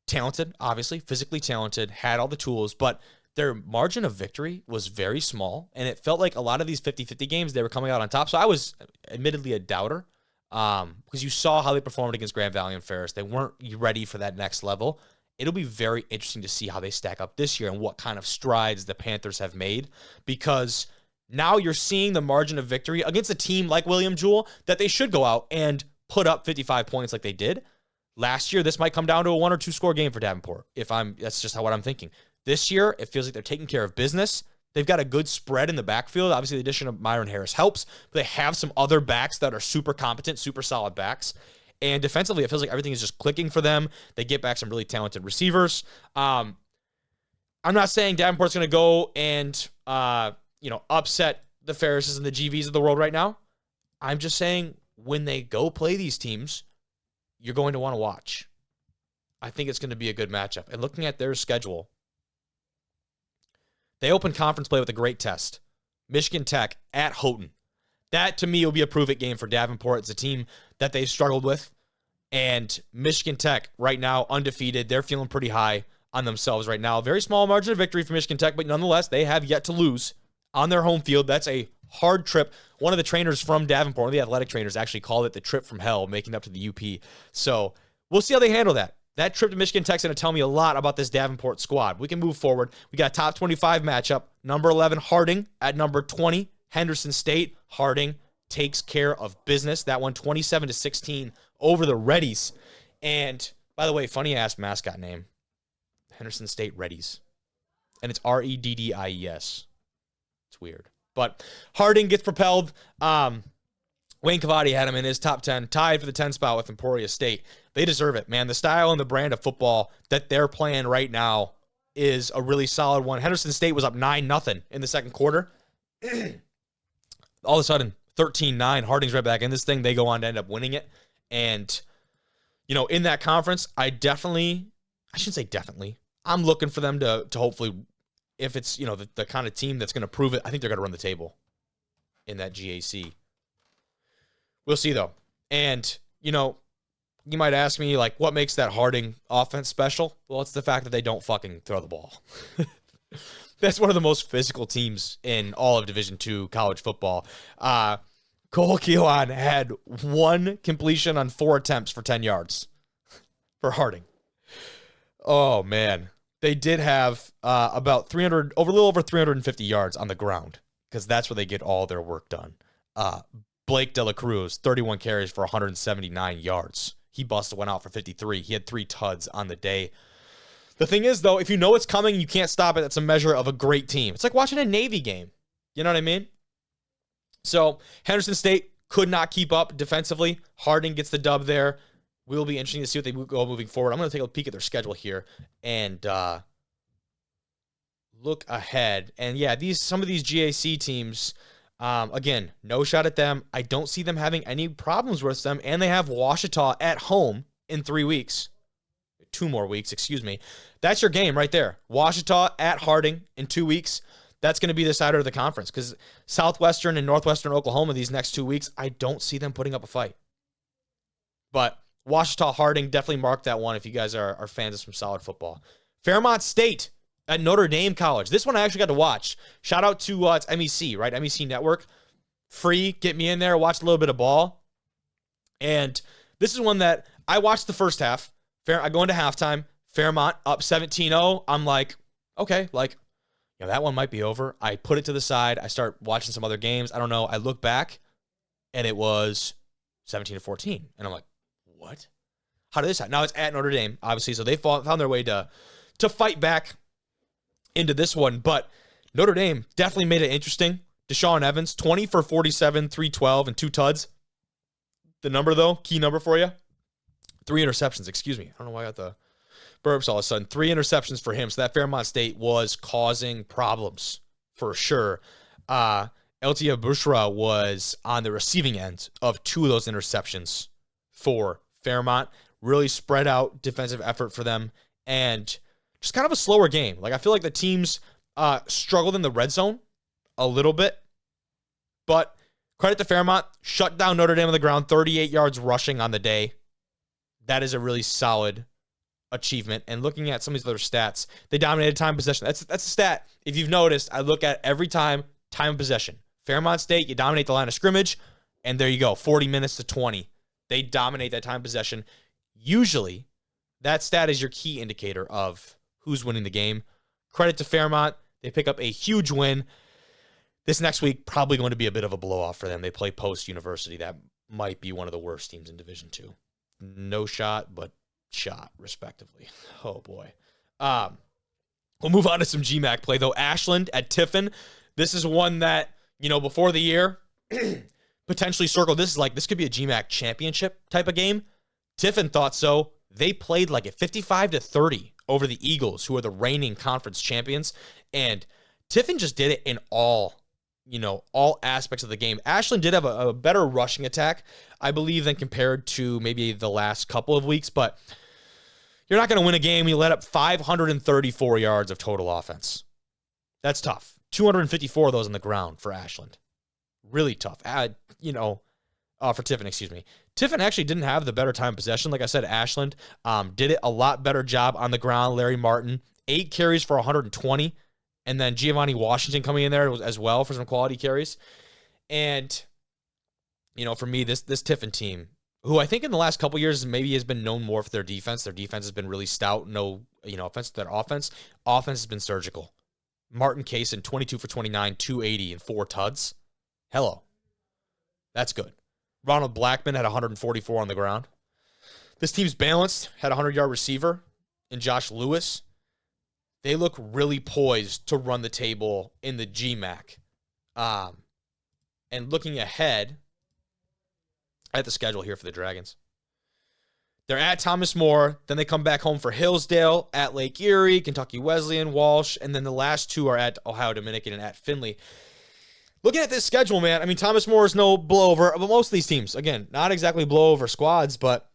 talented, obviously, physically talented, had all the tools, but their margin of victory was very small, and it felt like a lot of these 50-50 games, they were coming out on top. So I was admittedly a doubter because you saw how they performed against Grand Valley and Ferris. They weren't ready for that next level. It'll be very interesting to see how they stack up this year and what kind of strides the Panthers have made, because now you're seeing the margin of victory against a team like William Jewell that they should go out and put up 55 points like they did. Last year, this might come down to a 1 or 2 score game for Davenport. That's just what I'm thinking. This year, it feels like they're taking care of business. They've got a good spread in the backfield. Obviously, the addition of Myron Harris helps, but they have some other backs that are super competent, super solid backs. And defensively, it feels like everything is just clicking for them. They get back some really talented receivers. I'm not saying Davenport's going to go and upset the Ferrises and the GVs of the world right now. I'm just saying when they go play these teams, you're going to want to watch. I think it's going to be a good matchup. And looking at their schedule, they open conference play with a great test. Michigan Tech at Houghton. That, to me, will be a prove-it game for Davenport. It's a team that they've struggled with. And Michigan Tech, right now, undefeated. They're feeling pretty high on themselves right now. Very small margin of victory for Michigan Tech, but nonetheless, they have yet to lose on their home field. That's a hard trip. One of the trainers from Davenport, one of the athletic trainers, actually called it the trip from hell, making up to the UP. So we'll see how they handle that. That trip to Michigan Tech's going to tell me a lot about this Davenport squad. We can move forward. We got a top 25 matchup. Number 11, Harding at number 20, Henderson State. Harding takes care of business. That one 27-16 over the Reddies. And by the way, funny-ass mascot name, Henderson State Reddies. And it's Reddies. It's weird. But Harding gets propelled. Wayne Cavati had him in his top 10, tied for the 10 spot with Emporia State. They deserve it, man. The style and the brand of football that they're playing right now is a really solid one. Henderson State was up 9-0 in the second quarter. All of a sudden, 13-9. Harding's right back in this thing. They go on to end up winning it. And, in that conference, I'm looking for them to hopefully if it's, the kind of team that's going to prove it, I think they're going to run the table in that GAC. We'll see, though. And, you might ask me, like, what makes that Harding offense special? Well, it's the fact that they don't fucking throw the ball. That's one of the most physical teams in all of Division II college football. Cole Keelan had 1 completion on 4 attempts for 10 yards for Harding. Oh, man. They did have about a little over 350 yards on the ground, because that's where they get all their work done. Blake De La Cruz, 31 carries for 179 yards. He busted one out for 53. He had 3 tuds on the day. The thing is, though, if you know it's coming, you can't stop it. That's a measure of a great team. It's like watching a Navy game. You know what I mean? So Henderson State could not keep up defensively. Harding gets the dub there. Will be interesting to see what they go moving forward. I'm going to take a peek at their schedule here and look ahead. And yeah, some of these GAC teams, again, no shot at them. I don't see them having any problems with them. And they have Ouachita at home in 3 weeks. 2 more weeks, excuse me. That's your game right there. Ouachita at Harding in 2 weeks. That's going to be the decider of the conference, because Southwestern and Northwestern Oklahoma these next 2 weeks, I don't see them putting up a fight. But Ouachita Harding, definitely mark that one if you guys are fans of some solid football. Fairmont State at Notre Dame College. This one I actually got to watch. Shout out to it's MEC, right? MEC Network. Free, get me in there, watch a little bit of ball. And this is one that I watched the first half. I go into halftime. Fairmont up 17-0. I'm like, okay, that one might be over. I put it to the side. I start watching some other games. I don't know. I look back, and it was 17-14. And I'm like, what? How did this happen? Now it's at Notre Dame, obviously, so they found their way to fight back into this one. But Notre Dame definitely made it interesting. Deshaun Evans, 20 for 47, 312, and 2 tuds. The number, though, key number for you, 3 interceptions. Excuse me. I don't know why I got the burps all of a sudden. 3 interceptions for him. So that Fairmont State was causing problems for sure. Eltia Bushra was on the receiving end of 2 of those interceptions for Fairmont. Really spread out defensive effort for them, and just kind of a slower game. Like, I feel like the teams struggled in the red zone a little bit, but credit to Fairmont, shut down Notre Dame on the ground, 38 yards rushing on the day. That is a really solid achievement. And looking at some of these other stats, they dominated time possession. That's a stat. If you've noticed, I look at every time of possession. Fairmont State, you dominate the line of scrimmage, and there you go, 40 minutes to 20. They dominate that time possession. Usually, that stat is your key indicator of who's winning the game. Credit to Fairmont. They pick up a huge win. This next week, probably going to be a bit of a blow-off for them. They play Post University. That might be one of the worst teams in Division II. No shot, but shot, respectively. Oh, boy. We'll move on to some GMAC play, though. Ashland at Tiffin. This is one that, before the year, potentially circled. This could be a GMAC championship type of game. Tiffin thought so. They played like a 55-30 over the Eagles, who are the reigning conference champions. And Tiffin just did it in all aspects of the game. Ashland did have a better rushing attack, I believe, than compared to maybe the last couple of weeks. But you're not going to win a game when you let up 534 yards of total offense. That's tough. 254 of those on the ground for Ashland. Really tough. For Tiffin, excuse me. Tiffin actually didn't have the better time possession. Like I said, Ashland did it a lot better job on the ground. Larry Martin, 8 carries for 120. And then Giovanni Washington coming in there as well for some quality carries. And, for me, this Tiffin team, who I think in the last couple years maybe has been known more for their defense. Their defense has been really stout. No, offense to their offense. Offense has been surgical. Martin Kaysen, 22 for 29, 280, and 4 tuds. Hello. That's good. Ronald Blackman had 144 on the ground. This team's balanced, had a 100-yard receiver in Josh Lewis. They look really poised to run the table in the GMAC. And looking ahead at the schedule here for the Dragons. They're at Thomas More, then they come back home for Hillsdale, at Lake Erie, Kentucky Wesleyan, Walsh, and then the last 2 are at Ohio Dominican and at Findlay. Looking at this schedule, man, Thomas More is no blowover, but most of these teams, again, not exactly blowover squads, but,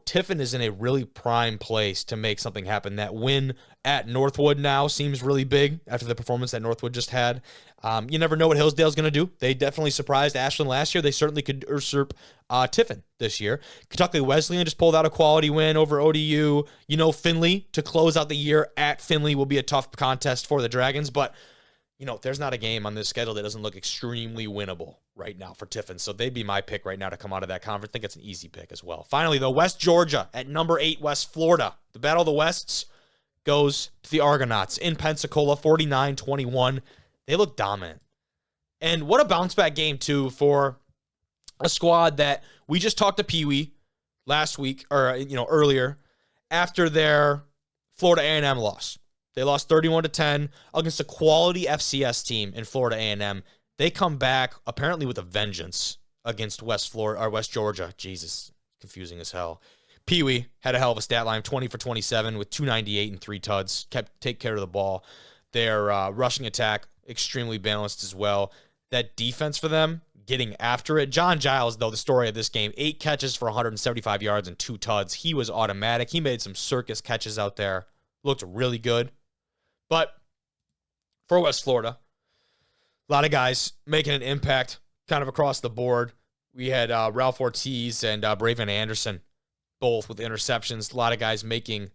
Tiffin is in a really prime place to make something happen. That win at Northwood now seems really big after the performance that Northwood just had. You never know what Hillsdale's going to do. They definitely surprised Ashland last year. They certainly could usurp Tiffin this year. Kentucky Wesleyan just pulled out a quality win over ODU. Findlay to close out the year at Findlay will be a tough contest for the Dragons, but there's not a game on this schedule that doesn't look extremely winnable right now for Tiffin. So they'd be my pick right now to come out of that conference. I think it's an easy pick as well. Finally, though, West Georgia at number 8, West Florida. The Battle of the Wests goes to the Argonauts in Pensacola, 49-21. They look dominant. And what a bounce-back game, too, for a squad that we just talked to Pee-wee last week, or, earlier, after their Florida A&M loss. They lost 31-10 against a quality FCS team in Florida A&M. They come back apparently with a vengeance against West Georgia. Jesus, confusing as hell. Pee-wee had a hell of a stat line, 20 for 27 with 298 and 3 tuds. Take care of the ball. Their rushing attack extremely balanced as well. That defense for them, getting after it. John Giles, though, the story of this game, 8 catches for 175 yards and 2 tuds. He was automatic. He made some circus catches out there. Looked really good. But for West Florida, a lot of guys making an impact kind of across the board. We had Ralph Ortiz and Braven Anderson both with interceptions. A lot of guys making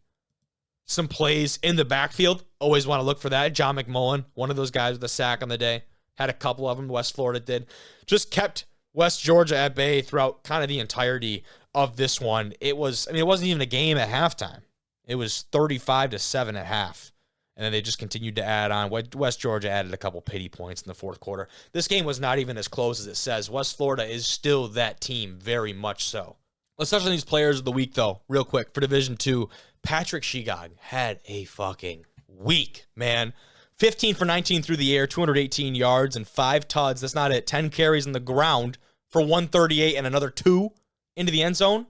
some plays in the backfield. Always want to look for that. John McMullen, one of those guys with a sack on the day. Had a couple of them. West Florida did. Just kept West Georgia at bay throughout kind of the entirety of this one. It wasn't even a game at halftime. It was 35-7 at half. And then they just continued to add on. West Georgia added a couple pity points in the fourth quarter. This game was not even as close as it says. West Florida is still that team, very much so. Let's touch on these players of the week, though, real quick. For Division II, Patrick Shegog had a fucking week, man. 15 for 19 through the air, 218 yards, and 5 tuds. That's not it. 10 carries on the ground for 138 and another 2 into the end zone.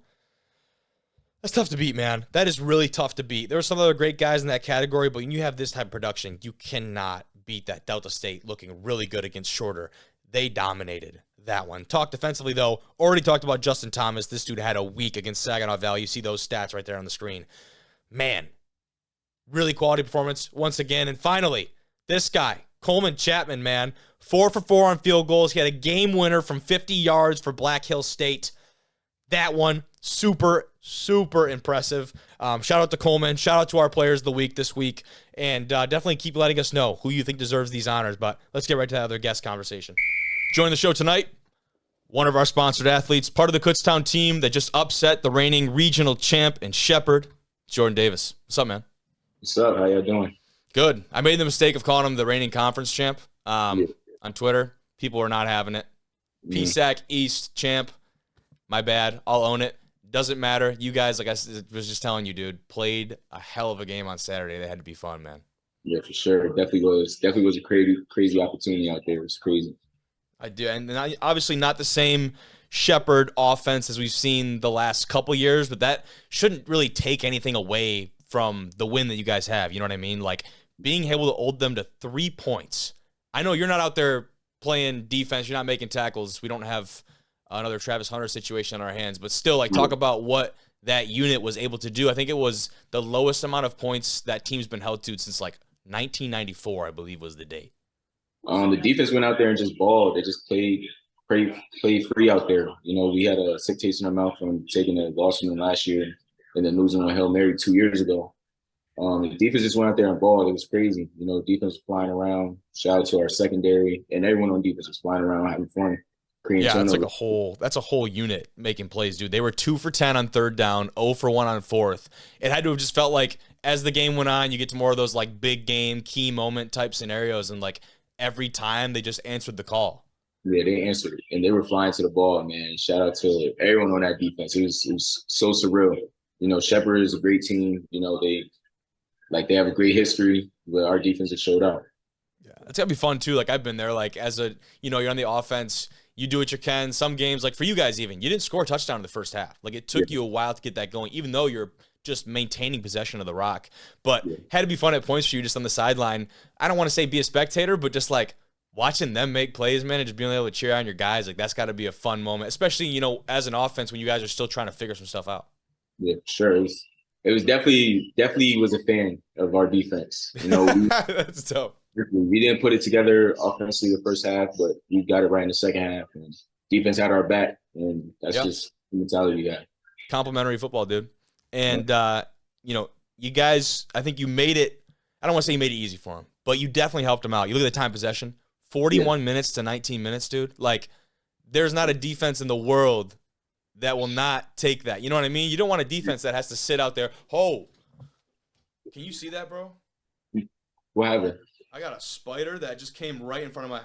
That's tough to beat, man. That is really tough to beat. There were some other great guys in that category, but when you have this type of production, you cannot beat that. Delta State looking really good against Shorter. They dominated that one. Talk defensively, though. Already talked about Justin Thomas. This dude had a week against Saginaw Valley. You see those stats right there on the screen. Man, really quality performance once again. And finally, this guy, Coleman Chapman, man. 4 for 4 on field goals. He had a game winner from 50 yards for Black Hill State. That one, super impressive. Shout out to Coleman. Shout out to our players of the week this week. And definitely keep letting us know who you think deserves these honors. But let's get right to that other guest conversation. Join the show tonight, one of our sponsored athletes, part of the Kutztown team that just upset the reigning regional champ in Shepherd, Jordan Davis. What's up, man? What's up? How y'all doing? Good. I made the mistake of calling him the reigning conference champ on Twitter. People are not having it. PSAC East champ. My bad. I'll own it. Doesn't matter. You guys, like I was just telling you, dude, played a hell of a game on Saturday. They had to be fun, man. Yeah, for sure. Definitely was a crazy opportunity out there. It was crazy. I do. And obviously not the same Shepherd offense as we've seen the last couple years, but that shouldn't really take anything away from the win that you guys have. You know what I mean? Like being able to hold them to 3 points. I know you're not out there playing defense. You're not making tackles. We don't have another Travis Hunter situation on our hands, but still, like, talk about what that unit was able to do. I think it was the lowest amount of points that team's been held to since like 1994, I believe was the date. The defense went out there and just balled. They just played free out there. We had a sick taste in our mouth from taking a loss from them last year and then losing on Hail Mary 2 years ago. The defense just went out there and balled. It was crazy. Defense was flying around. Shout out to our secondary and everyone on defense was flying around having fun. Yeah, that's a whole unit making plays, dude. They were 2 for 10 on third down, 0 for 1 on fourth. It had to have just felt like as the game went on, you get to more of those like big game, key moment type scenarios, and like every time they just answered the call. Yeah, they answered it, and they were flying to the ball, man. Shout out to everyone on that defense. It was so surreal. Shepherd is a great team. They have a great history, but our defense just showed up. Yeah, it's gonna be fun too. Like I've been there. Like as you're on the offense. You do what you can. Some games, like for you guys even, you didn't score a touchdown in the first half. Like it took you a while to get that going, even though you're just maintaining possession of the rock. But had to be fun at points for you just on the sideline. I don't want to say be a spectator, but just like watching them make plays, man, and just being able to cheer on your guys, like that's got to be a fun moment, especially, as an offense when you guys are still trying to figure some stuff out. Yeah, for sure. It was definitely was a fan of our defense. You know, That's dope. we didn't put it together offensively the first half, but we got it right in the second half, and defense had our back, and that's just the mentality we got. Complimentary football, dude. And you guys, I think you made it. I don't want to say you made it easy for them, but you definitely helped them out. You look at the time possession, 41 minutes to 19 minutes, dude. Like, there's not a defense in the world that will not take that. You know what I mean? You don't want a defense that has to sit out there. Oh, can you see that, bro? What happened? I got a spider that just came right in front of my.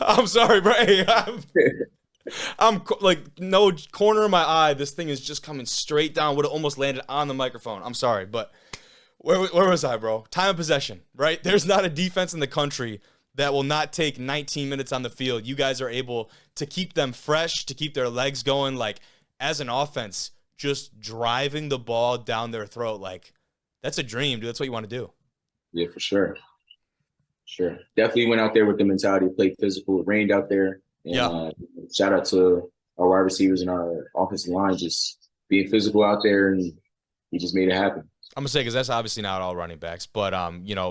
I'm sorry, bro. Hey, I'm like no corner of my eye. This thing is just coming straight down. Would have almost landed on the microphone. I'm sorry, but where was I, bro? Time of possession, right? There's not a defense in the country that will not take 19 minutes on the field. You guys are able to keep them fresh, to keep their legs going. Like, as an offense, just driving the ball down their throat. Like, that's a dream, dude. That's what you want to do. Yeah, for sure. Sure. Definitely went out there with the mentality, played physical. It rained out there. And, shout out to our wide receivers and our offensive line just being physical out there, and we just made it happen. I'm gonna say, because that's obviously not all running backs, but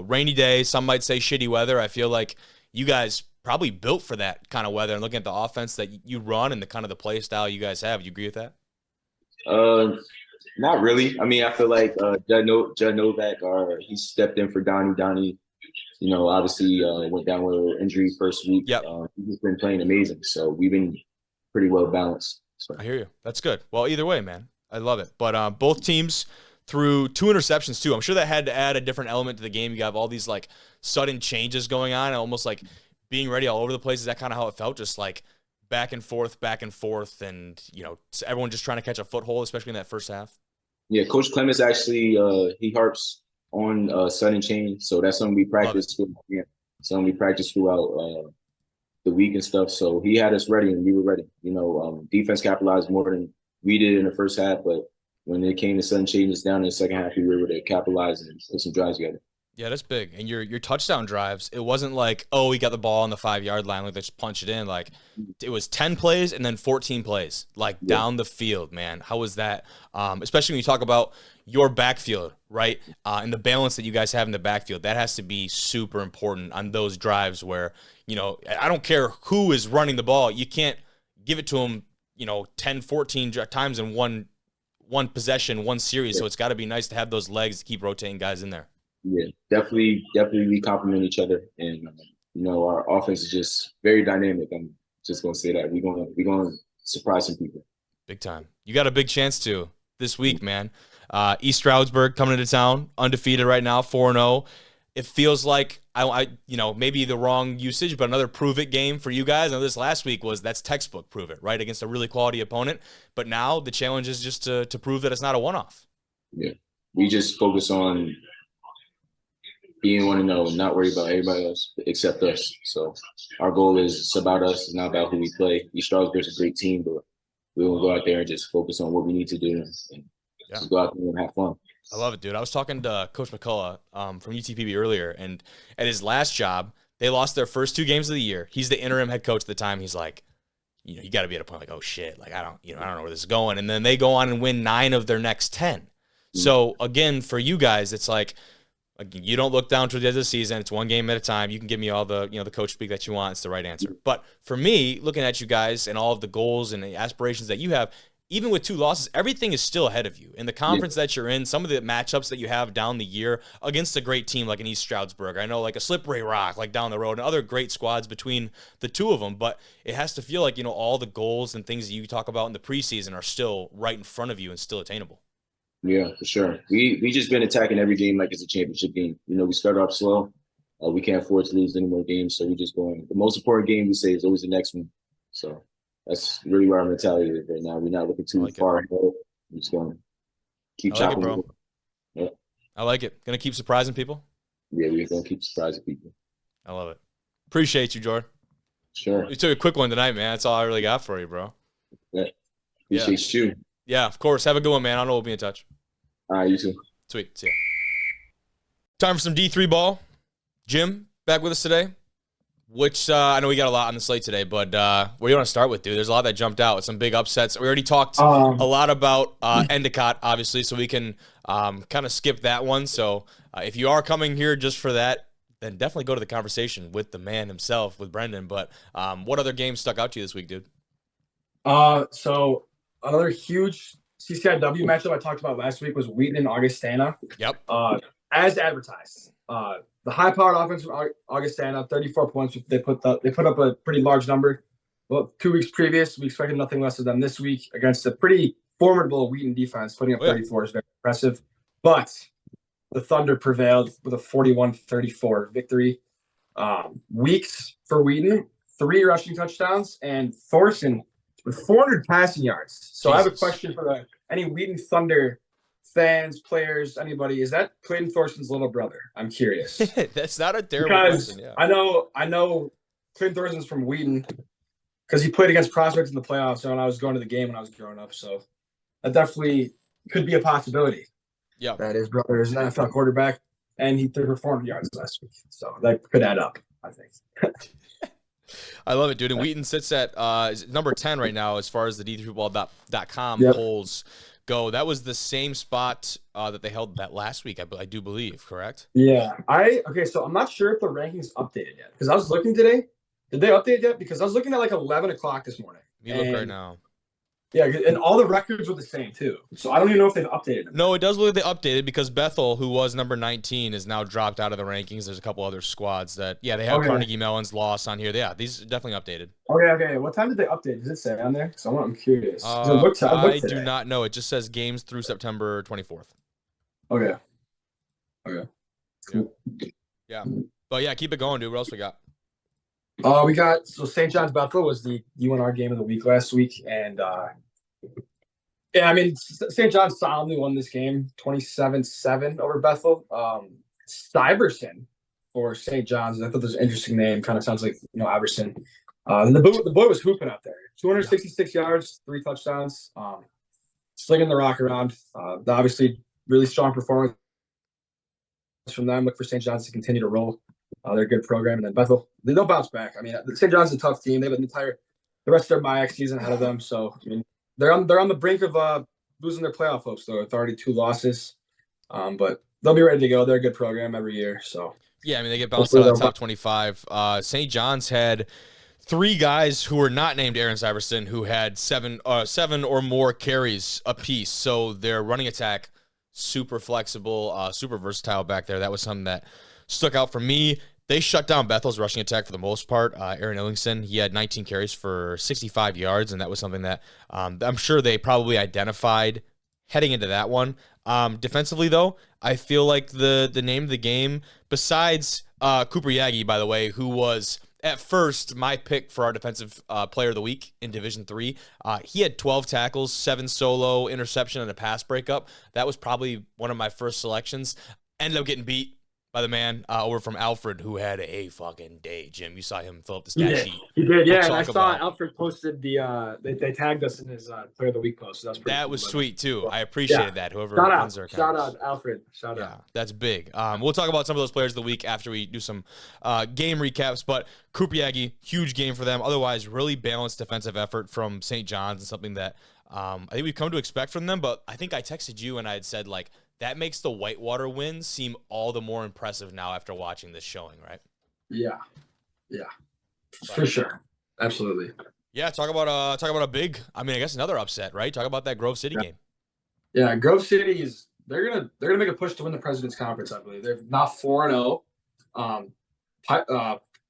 rainy day. Some might say shitty weather. I feel like you guys probably built for that kind of weather. And looking at the offense that you run and the kind of the play style you guys have, you agree with that? Not really. I mean, I feel like Judd Novak, he stepped in for Donnie. Donnie, obviously went down with an injury first week. Yep. He's been playing amazing, so we've been pretty well balanced. So. I hear you. That's good. Well, either way, man, I love it. But both teams threw 2 interceptions too. I'm sure that had to add a different element to the game. You have all these like sudden changes going on, and almost like being ready all over the place. Is that kind of how it felt? Just like back and forth, and everyone just trying to catch a foothold, especially in that first half. Yeah, Coach Clemens actually he harps on sudden change, so that's something we practice throughout the week and stuff. So he had us ready, and we were ready. Defense capitalized more than we did in the first half, but when it came to sudden changes down in the second half, we were able to capitalize and put some drives together. Yeah, that's big. And your touchdown drives, it wasn't like, oh, we got the ball on the 5-yard line, like let's punch it in. Like, it was 10 plays and then 14 plays, like down the field, man. How was that? Especially when you talk about your backfield, right? And the balance that you guys have in the backfield, that has to be super important on those drives where, I don't care who is running the ball. You can't give it to them, 10, 14 times in one possession, one series. Yeah. So it's got to be nice to have those legs to keep rotating guys in there. Yeah, definitely we complement each other, and our offense is just very dynamic. I'm just gonna say that we're gonna surprise some people. Big time. You got a big chance to this week, man. East Stroudsburg coming into town, undefeated right now, 4-0. It feels like I maybe the wrong usage, but another prove it game for you guys. Now this last week that's textbook prove it, right, against a really quality opponent. But now the challenge is just to prove that it's not a one-off. Yeah, we just focus on being 1-0 and not worry about everybody else except us. So our goal is it's about us. It's not about who we play. East Stroudsburg's a great team, but we will go out there and just focus on what we need to do and just go out there and have fun. I love it, dude. I was talking to Coach McCullough from UTPB earlier, and at his last job, they lost their first 2 games of the year. He's the interim head coach at the time. He's like, you got to be at a point like, oh shit, like I don't know where this is going. And then they go on and win 9 of their next 10. Mm-hmm. So again, for you guys, it's like you don't look down to the end of the season. It's one game at a time. You can give me all the the coach speak that you want. It's the right answer. But for me, looking at you guys and all of the goals and the aspirations that you have, even with 2 losses, everything is still ahead of you. In the conference that you're in, some of the matchups that you have down the year against a great team like an East Stroudsburg, I know like a Slippery Rock like down the road, and other great squads between the 2 of them. But it has to feel like all the goals and things that you talk about in the preseason are still right in front of you and still attainable. Yeah, for sure. We just been attacking every game like it's a championship game. We start off slow. We can't afford to lose any more games, so we just going. The most important game we say is always the next one. So that's really where our mentality is right now. We're not looking too far ahead. We're just going to keep chopping. Bro. Yeah. I like it. Going to keep surprising people? Yeah, we're going to keep surprising people. I love it. Appreciate you, Jordan. Sure. You took a quick one tonight, man. That's all I really got for you, bro. Yeah. Appreciate you. Yeah, of course. Have a good one, man. I know we'll be in touch. All right, you too. Sweet. See ya. Time for some D3 ball. Jim, back with us today. Which I know we got a lot on the slate today, but what do you want to start with, dude? There's a lot that jumped out. Some big upsets. We already talked a lot about Endicott, obviously, so we can kind of skip that one. So if you are coming here just for that, then definitely go to the conversation with the man himself, with Brendan. But what other games stuck out to you this week, dude? So another huge CCIW matchup I talked about last week was Wheaton and Augustana. Yep. As advertised. The high-powered offense from Augustana, 34 points. They put up a pretty large number. Well, 2 weeks previous, we expected nothing less of them this week against a pretty formidable Wheaton defense. Putting up 34 is very impressive. But the Thunder prevailed with a 41-34 victory. Weeks for Wheaton, 3 rushing touchdowns, and Thorson with 400 passing yards. So Jesus. I have a question for any Wheaton Thunder fans, players, anybody. Is that Clayton Thorson's little brother? I'm curious. That's not a terrible question. Yeah. I know Clayton Thorson's from Wheaton because he played against prospects in the playoffs when I was going to the game when I was growing up. So that definitely could be a possibility. Yeah. That his brother is an NFL quarterback and he threw for 400 yards last week. So that could add up, I think. I love it, dude. And Wheaton sits at number 10 right now as far as the D3football.com polls go. That was the same spot that they held that last week, I do believe, correct? Yeah. So I'm not sure if the rankings updated yet because I was looking today. Did they update yet? Because I was looking at like 11 o'clock this morning. You look right now. Yeah, and all the records were the same too. So I don't even know if they've updated them. No, it does look like they updated because Bethel, who was number 19, is now dropped out of the rankings. There's a couple other squads that, they have Carnegie Mellon's loss on here. Yeah, these are definitely updated. Okay. What time did they update? Does it say on there? So I'm curious. I do not know. It just says games through September 24th. Okay. Cool. Yeah. But yeah, keep it going, dude. What else we got? We got St. John's Bethel was the D1R game of the week last week, and St. John's solemnly won this game 27-7 over Bethel. Stiverson for St. John's. I thought that was an interesting name. Kind of sounds like Iverson. The boy was hooping out there. 266 yards, 3 touchdowns. Slinging the rock around. Obviously, really strong performance from them. Look for St. John's to continue to roll. They're a good program, and then Bethel, they'll bounce back. I mean, St. John's is a tough team. They have the rest of their MIAC season ahead of them. So I mean, they're on the brink of losing their playoff hopes. Though it's already 2 losses, but they'll be ready to go. They're a good program every year. So yeah, I mean they get bounced out of the top 25. St. John's had 3 guys who were not named Aaron Syverson who had 7 or more carries apiece. So their running attack super flexible, super versatile back there. That was something that stuck out for me. They shut down Bethel's rushing attack for the most part. Aaron Illingston, he had 19 carries for 65 yards, and that was something that I'm sure they probably identified heading into that one. Defensively, though, I feel like the name of the game, besides Cooper Yagi, by the way, who was at first my pick for our defensive player of the week in Division III. He had 12 tackles, 7 solo, interception, and a pass breakup. That was probably one of my first selections. Ended up getting beat by the man over from Alfred, who had a fucking day. Jim, you saw him fill up the stat sheet. He did, yeah. And I saw Alfred posted they tagged us in his Player of the Week post. So that was sweet too. I appreciated that. Whoever runs their accounts. Shout out Alfred. Shout out. That's big. We'll talk about some of those players of the week after we do some game recaps. But Cooper Yagi, huge game for them. Otherwise, really balanced defensive effort from St. John's and something that I think we've come to expect from them. But I think I texted you and I had said that makes the Whitewater win seem all the more impressive now after watching this showing, right? Yeah, for sure, absolutely. Yeah, talk about a big. I mean, I guess another upset, right? Talk about that Grove City game. Yeah, Grove City they're gonna make a push to win the President's Conference. I believe they're now 4-0.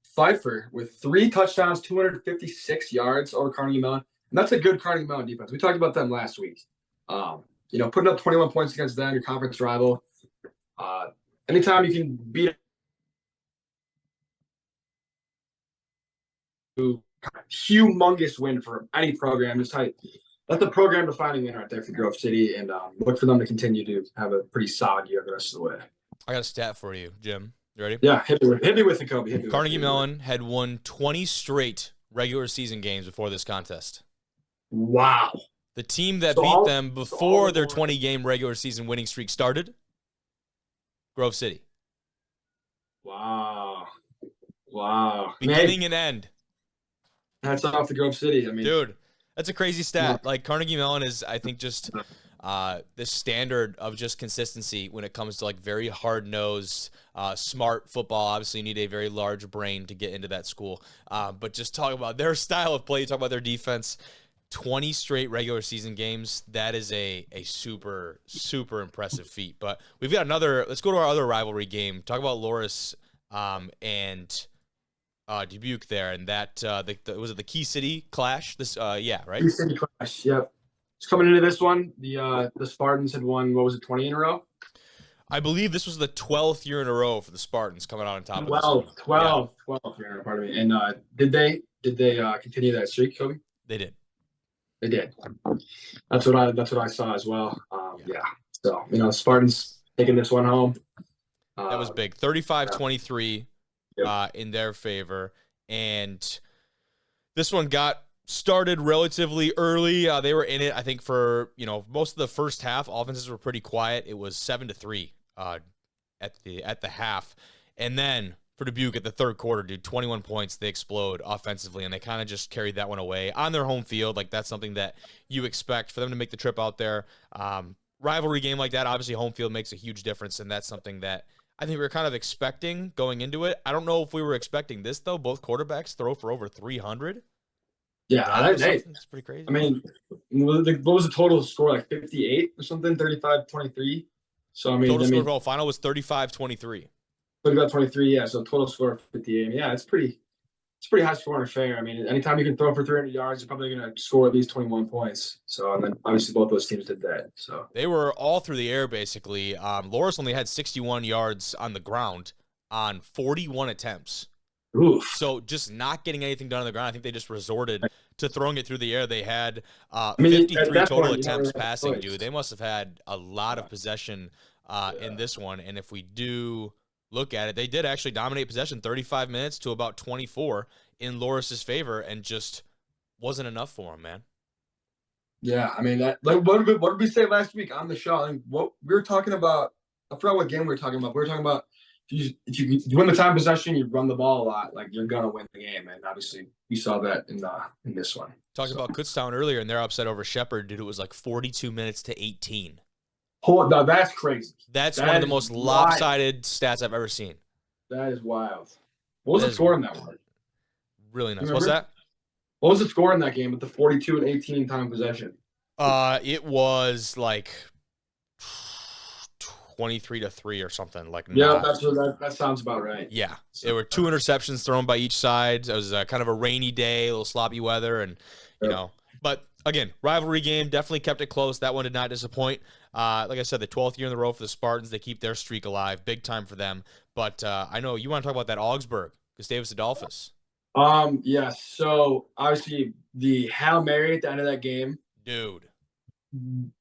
Pfeiffer with 3 touchdowns, 256 yards over Carnegie Mellon, and that's a good Carnegie Mellon defense. We talked about them last week. Putting up 21 points against them, your conference rival. Anytime you can beat a humongous win for any program, just that's the program-defining win right there for Grove City, and look for them to continue to have a pretty solid year the rest of the way. I got a stat for you, Jim. You ready? Yeah, hit me with the Kobe. Carnegie Mellon had won 20 straight regular season games before this contest. Wow. The team that beat them before their 20-game regular season winning streak started, Grove City. Wow. Wow. Beginning and end. Hats off to Grove City. I mean, Dude, that's a crazy stat. Like Carnegie Mellon is, I think, just this standard of just consistency when it comes to like very hard-nosed, smart football. Obviously, you need a very large brain to get into that school. But just talk about their style of play, talk about their defense. 20 straight regular season games. That is a super, super impressive feat. But we've got another. Let's go to our other rivalry game. Talk about Loras and Dubuque there, and that was it the Key City clash? This yeah, right? Key City clash. Yep. Just coming into this one, the Spartans had won, what was it, 20 in a row? I believe this was the 12th year in a row for the Spartans coming out on top of this. 12 year, pardon me. And did they continue that streak, Kobe? They did. They did. That's what I saw as well. Yeah. So, Spartans taking this one home. That was big. 35-23 in their favor. And this one got started relatively early. They were in it, I think, for most of the first half. Offenses were pretty quiet. It was 7-3 at the half, and then for Dubuque at the third quarter, dude, 21 points. They explode offensively, and they kind of just carried that one away on their home field. Like that's something that you expect for them to make the trip out there. Rivalry game like that, obviously, home field makes a huge difference, and that's something that I think we were kind of expecting going into it. I don't know if we were expecting this though. Both quarterbacks throw for over 300. Yeah, that's pretty crazy. I mean, what was the total score? Like 58 or something, 35-23. So I mean, score final was 35-23. 35-23, yeah. So total score of 58. Yeah, it's pretty high scoring affair. I mean, anytime you can throw for 300 yards, you're probably going to score at least 21 points. So and then obviously both those teams did that. So they were all through the air basically. Loras only had 61 yards on the ground on 41 attempts. Oof. So just not getting anything done on the ground. I think they just resorted to throwing it through the air. They had 53 total attempts passing, dude. They must have had a lot of possession in this one. And if we do look at it, they did actually dominate possession 35 minutes to about 24 in Loras' favor, and just wasn't enough for them, man. Yeah, I mean, what did we say last week on the show? I mean, what we were talking about, I forgot what game we were talking about. We were talking about if you win the time possession, you run the ball a lot, like you're gonna win the game, and obviously we saw that in this one. Talked about Kutztown earlier, and they're upset over Shepherd. Dude, it was like 42 minutes to 18. No, that's crazy. That's one of the most lopsided stats I've ever seen. That is wild. What was the score in that one? Really nice. What's that? What was the score in that game with the 42-18 time possession? It was like 23-3 or something. Like that sounds about right. Yeah, there were 2 interceptions thrown by each side. It was kind of a rainy day, a little sloppy weather, and But again, rivalry game, definitely kept it close. That one did not disappoint. Like I said, the 12th year in a row for the Spartans. They keep their streak alive, big time for them. But I know you want to talk about that Augsburg, Gustavus Adolphus. Yes. So obviously the Hail Mary at the end of that game, dude,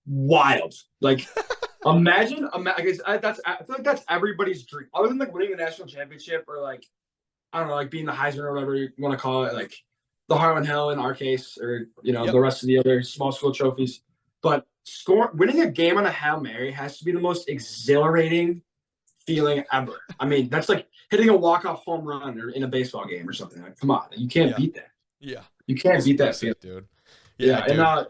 wild. Like. Imagine, I feel like that's everybody's dream. Other than like winning the national championship or like, I don't know, like being the Heisman or whatever you want to call it, like the Harlan Hill in our case, or the rest of the other small school trophies. But winning a game on a Hail Mary has to be the most exhilarating feeling ever. I mean, that's like hitting a walk-off home run or in a baseball game or something. Like, come on, you can't beat that. Yeah, you can't beat that feeling, dude. Yeah, dude. And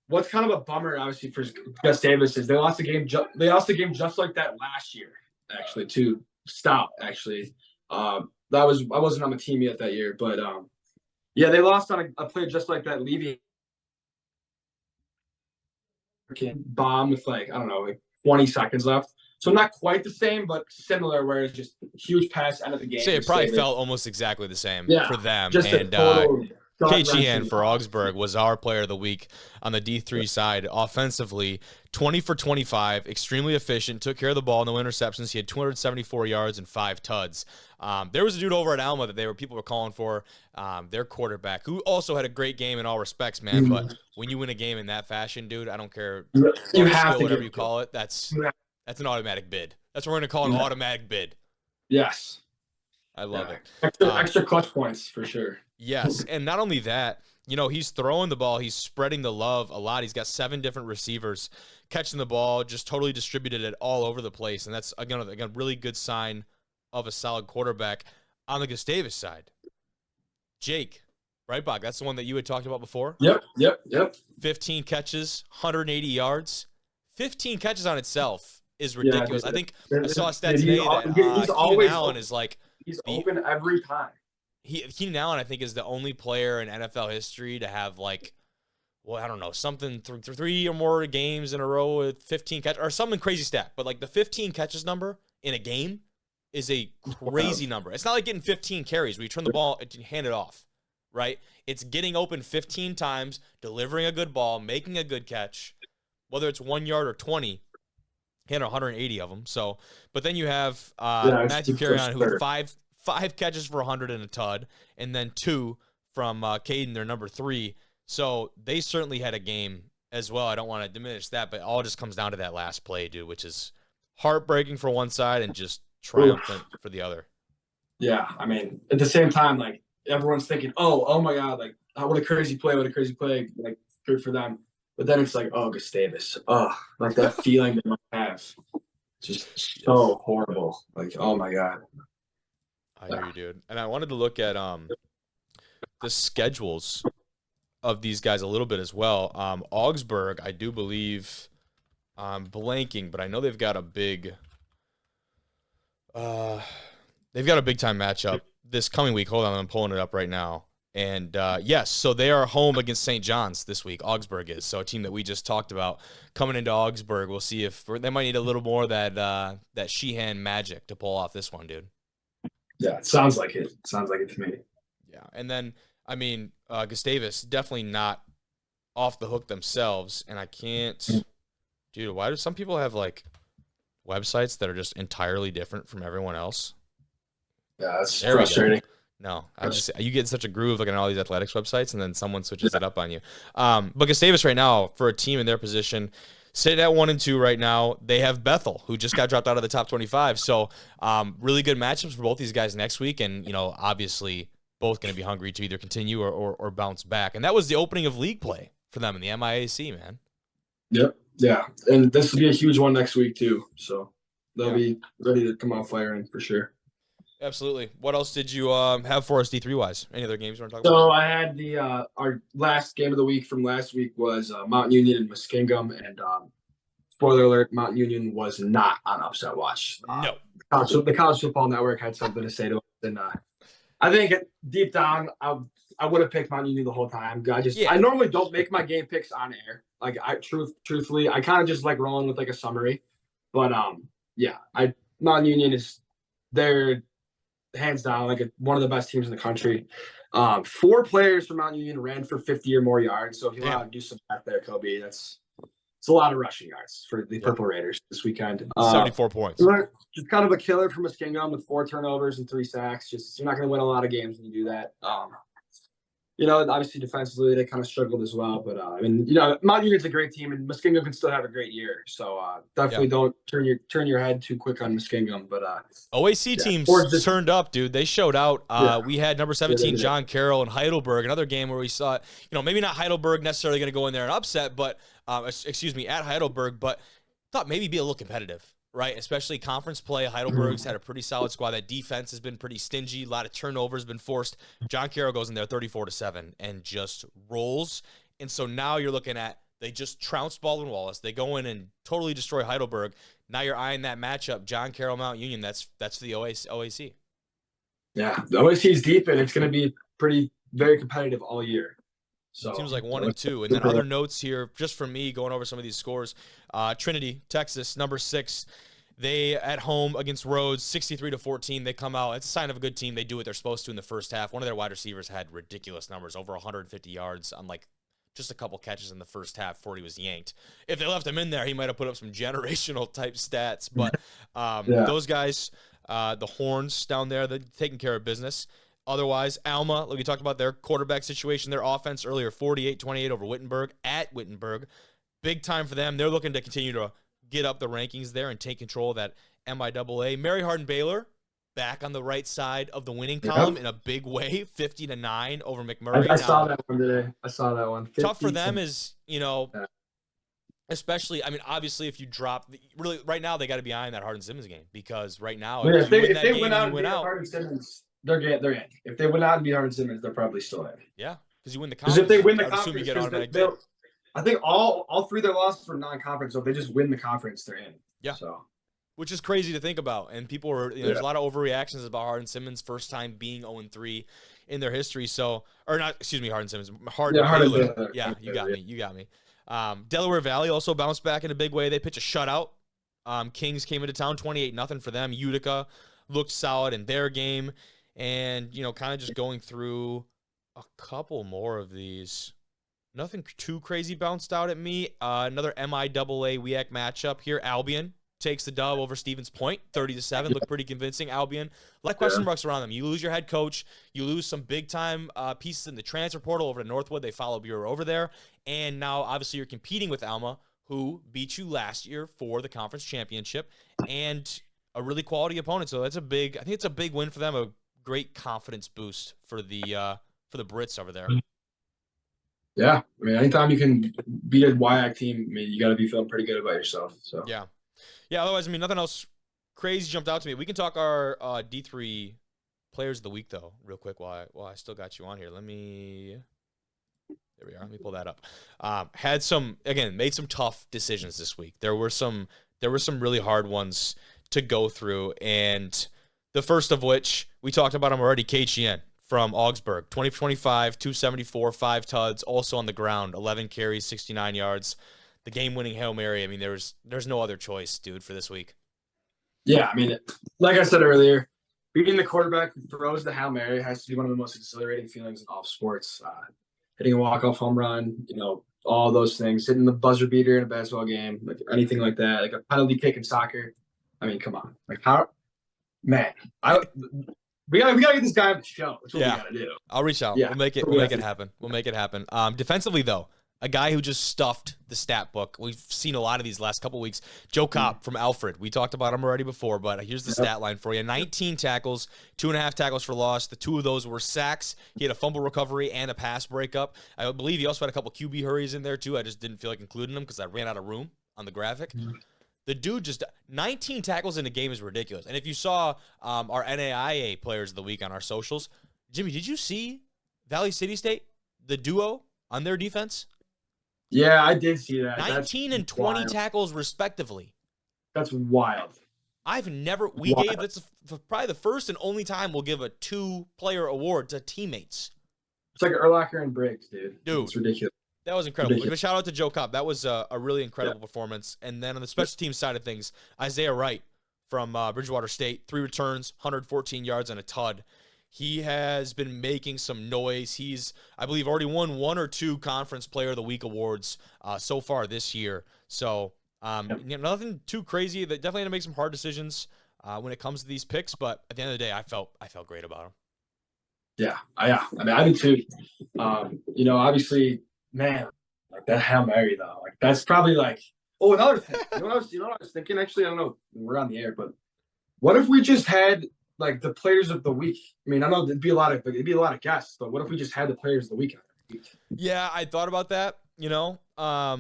what's kind of a bummer, obviously, for Gus Davis is they lost the game. They lost the game just like that last year, actually, to Stout. Actually, I wasn't on the team yet that year, but yeah, they lost on a play just like that, leaving bomb with like 20 seconds left. So not quite the same, but similar. Where it's just huge pass end of the game. It probably felt almost exactly the same for them. Just and KGN for Augsburg was our player of the week on the D3 side. Offensively, 20 for 25, extremely efficient, took care of the ball, no interceptions. He had 274 yards and 5 tuds. There was a dude over at Alma that people were calling for, their quarterback, who also had a great game in all respects, man. But when you win a game in that fashion, dude, I don't care you have to whatever you call it. That's an automatic bid. That's what we're going to call an automatic bid. Yes. I love it. Extra clutch points for sure. Yes, and not only that, he's throwing the ball, he's spreading the love a lot. He's got 7 different receivers catching the ball, just totally distributed it all over the place, and that's again really good sign of a solid quarterback. On the Gustavus side, Jake Breitbach, that's the one that you had talked about before. Yep. 15 catches, 180 yards. 15 catches on itself is ridiculous. Yeah, I think I saw a stat today that Keenan Allen is like he's open every time. Keenan Allen, I think, is the only player in NFL history to have like, well, I don't know, something three or more games in a row with 15 catches or something crazy stat. But like the 15 catches number in a game is a crazy number. It's not like getting 15 carries where you turn the ball and hand it off, right? It's getting open 15 times, delivering a good ball, making a good catch, whether it's 1 yard or 20. He had 180 of them. So, but then you have Matthew Carrion, who had five catches for 100 and a tud, and then 2 from Caden, their number 3. So they certainly had a game as well. I don't want to diminish that, but it all just comes down to that last play, dude, which is heartbreaking for one side and just triumphant for the other. Yeah, I mean, at the same time, like everyone's thinking, oh my God, like what a crazy play, like good for them. But then it's like, oh, Gustavus, like that feeling they must have, just so horrible. Like, oh my God. I hear you, dude. And I wanted to look at the schedules of these guys a little bit as well. Augsburg, I do believe, blanking, but I know they've got a big time matchup this coming week. Hold on, I'm pulling it up right now. And yes, so they are home against St. John's this week. Augsburg is. So a team that we just talked about coming into Augsburg. We'll see if they might need a little more of that Sheehan magic to pull off this one, dude. Yeah, it sounds like it. Sounds like it to me. Yeah, and then I mean Gustavus definitely not off the hook themselves, and I can't, dude. Why do some people have like websites that are just entirely different from everyone else? Yeah, that's frustrating. No, you get in such a groove looking at all these athletics websites, and then someone switches it up on you. But Gustavus right now, for a team in their position, sit at 1-2 right now. They have Bethel, who just got dropped out of the top 25. So really good matchups for both these guys next week, and obviously both going to be hungry to either continue or bounce back. And that was the opening of league play for them in the MIAC, man. Yep, yeah, and this will be a huge one next week too. So they'll be ready to come out firing for sure. Absolutely. What else did you have for us D3 wise? Any other games you want to talk about? So I had our last game of the week from last week was Mountain Union and Muskingum, and spoiler alert, Mountain Union was not on upset watch. No. The College Football Network had something to say to us, and I think deep down I would have picked Mountain Union the whole time. I normally don't make my game picks on air. Like truthfully, I kind of just like rolling with like a summary, but Mountain Union is they're hands down like one of the best teams in the country. 4 players from Mountain Union ran for 50 or more yards. So if you want to do some math there, Kobe, it's a lot of rushing yards for the Purple Raiders this weekend. 74 points. Just kind of a killer from Muskingum with 4 turnovers and 3 sacks. Just you're not going to win a lot of games when you do that. Obviously defensively they kind of struggled as well, but Mount Union's a great team, and Muskingum can still have a great year. So definitely don't turn your head too quick on Muskingum. But OAC teams turned up, dude. They showed out. We had number 17 John Carroll and Heidelberg, another game where we saw, maybe not Heidelberg necessarily going to go in there and upset, but at Heidelberg, but thought maybe be a little competitive. Right, especially conference play. Heidelberg's had a pretty solid squad. That defense has been pretty stingy. A lot of turnovers been forced. John Carroll goes in there 34-7 and just rolls. And so now you're looking at, they just trounced Baldwin Wallace. They go in and totally destroy Heidelberg. Now you're eyeing that matchup, John Carroll Mount Union. That's the OAC. Yeah, the OAC is deep, and it's going to be very competitive all year. So seems like 1-2. And then other notes here, just from me going over some of these scores. Trinity, Texas, number 6. They at home against Rhodes, 63-14. They come out. It's a sign of a good team. They do what they're supposed to in the first half. One of their wide receivers had ridiculous numbers, over 150 yards on like just a couple catches in the first half before he was yanked. If they left him in there, he might have put up some generational type stats. But those guys, the Horns down there, they're taking care of business. Otherwise, Alma, like we talked about their quarterback situation, their offense earlier, 48-28 over Wittenberg at Wittenberg. Big time for them. They're looking to continue to get up the rankings there and take control of that MIAA. Mary Hardin-Baylor back on the right side of the winning column in a big way, 50-9 over McMurray. I saw that one today. Tough for them is, especially, obviously if you drop, really right now they got to be eyeing that Hardin-Simmons game, because right now if they win out, Hardin-Simmons, they're in. If they win out and beat Hardin-Simmons, they're probably still in. Yeah, because you win the Because conference. if they win the I would assume you conference, get automatic. I think all three of their losses were non-conference. So if they just win the conference, they're in. Yeah. So, which is crazy to think about. And people were, there's a lot of overreactions about Hardin-Simmons' first time being 0-3 in their history. So, or not, excuse me, Hardin-Simmons. Hardin-Baylor. Yeah, you got me. You got me. Delaware Valley also bounced back in a big way. They pitched a shutout. Kings came into town, 28-0 for them. Utica looked solid in their game. And, kind of just going through a couple more of these. Nothing too crazy bounced out at me. Another MIAA WEAC matchup here. Albion takes the dub over Stevens Point, 30-7. Looked pretty convincing. Albion, a lot of question marks around them. You lose your head coach. You lose some big-time pieces in the transfer portal over to Northwood. They follow Bureau over there. And now, obviously, you're competing with Alma, who beat you last year for the conference championship, and a really quality opponent. So I think it's a big win for them, a great confidence boost for the Brits over there. Yeah, I mean, anytime you can beat a WIAC team, I mean, you got to be feeling pretty good about yourself. So yeah. Otherwise, I mean, nothing else crazy jumped out to me. We can talk our D3 players of the week though, real quick. While I still got you on here, there we are. Let me pull that up. Made some tough decisions this week. There were some really hard ones to go through, and the first of which we talked about him already. KGN from Augsburg, 20-25, 274, 5 tuds, also on the ground, 11 carries, 69 yards. The game-winning Hail Mary. I mean, there's no other choice, dude, for this week. Yeah, I mean, like I said earlier, being the quarterback who throws the Hail Mary has to be one of the most exhilarating feelings in all sports. Hitting a walk-off home run, all those things, hitting the buzzer beater in a basketball game, like anything like that, like a penalty kick in soccer. I mean, come on. Like, how – man, we gotta get this guy on the show. That's what we gotta do. I'll reach out. Yeah. We'll make it happen. We'll make it happen. Defensively though, a guy who just stuffed the stat book. We've seen a lot of these last couple weeks. Joe Kopp from Alfred. We talked about him already before, but here's the stat line for you: 19 tackles, 2.5 tackles for loss. The 2 of those were sacks. He had a fumble recovery and a pass breakup. I believe he also had a couple QB hurries in there too. I just didn't feel like including them because I ran out of room on the graphic. The dude just 19 tackles in a game is ridiculous. And if you saw our NAIA players of the week on our socials, Jimmy, did you see Valley City State, the duo on their defense? Yeah, I did see that. 19 and 20 tackles respectively. That's wild. That's probably the first and only time we'll give a 2-player award to teammates. It's like Urlacher and Briggs, dude. It's ridiculous. That was incredible. But shout out to Joe Kopp. That was a really incredible performance. And then on the special teams side of things, Isaiah Wright from Bridgewater State, 3 returns, 114 yards and a tud. He has been making some noise. He's, I believe, already won 1 or 2 Conference Player of the Week awards so far this year. So nothing too crazy. They definitely had to make some hard decisions when it comes to these picks. But at the end of the day, I felt great about him. Yeah. I mean, I do too. Obviously, man, like that Hail Mary though, like that's probably like, another thing. You know what I was thinking? Actually, I don't know. We're on the air, but what if we just had like the players of the week? I mean, I know it'd be a lot of guests, but what if we just had the players of the week? Yeah, I thought about that. Yeah,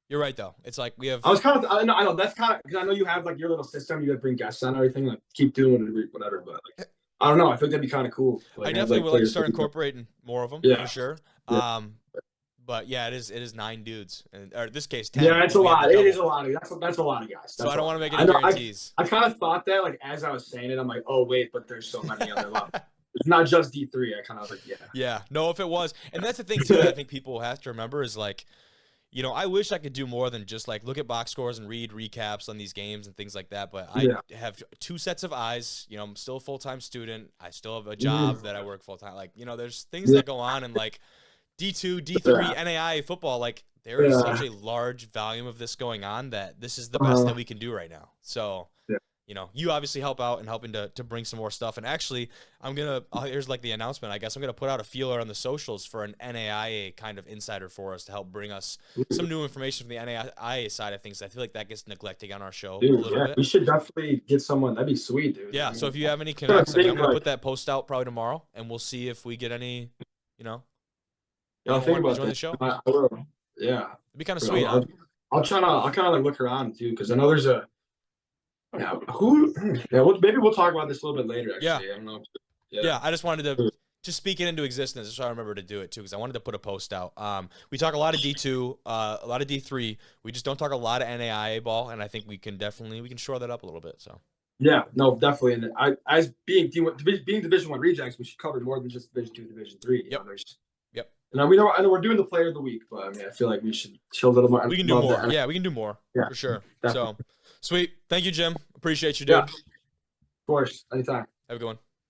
you're right though. It's like we have. I know that's kind of because I know you have like your little system. You would bring guests on and everything. Like keep doing whatever, but like I don't know. I think that'd be kind of cool. Like, I definitely would like to start incorporating more of them for sure. Yeah. But yeah, it is 9 dudes, or in this case 10. Yeah, it's a lot. It is a lot. That's a lot of guys. So I don't want to make any guarantees. I kind of thought that like as I was saying it, I'm like, oh wait, but there's so many other levels. It's not just D3. I kind of like Yeah. No, if it was, and that's the thing too. I think people have to remember is like, I wish I could do more than just like look at box scores and read recaps on these games and things like that. But I have 2 sets of eyes. I'm still a full-time student. I still have a job that I work full-time. Like, there's things that go on and like D2, D3, NAIA football. Like there is such a large volume of this going on that this is the best that we can do right now. So, you obviously help out and helping to bring some more stuff. And actually, here's like the announcement. I guess I'm going to put out a feeler on the socials for an NAIA kind of insider for us to help bring us some new information from the NAIA side of things. I feel like that gets neglected on our show a little bit. We should definitely get someone. That'd be sweet, dude. Yeah. So if you have any connections, I'm going to put that post out probably tomorrow, and we'll see if we get any, I'll think about join the show. I will. Yeah. It'd be kind of sweet. I'll kind of like look around too, because I know there's Yeah, maybe we'll talk about this a little bit later. Actually, Yeah. I don't know. Yeah, I just wanted to just speak it into existence, so I remember to do it too, because I wanted to put a post out. We talk a lot of D2, a lot of D3. We just don't talk a lot of NAIA ball, and I think we can shore that up a little bit. So. Yeah, no, definitely. And as being Division I rejects, we should cover more than just Division II, Division III. Yep. Yep. And I know we're doing the Player of the Week, but I mean, I feel like we should chill a little more. We can do more. Yeah, we can do more for sure. Definitely. So, sweet. Thank you, Jim. Appreciate you, dude. Yeah. Of course. Anytime. Have a good one.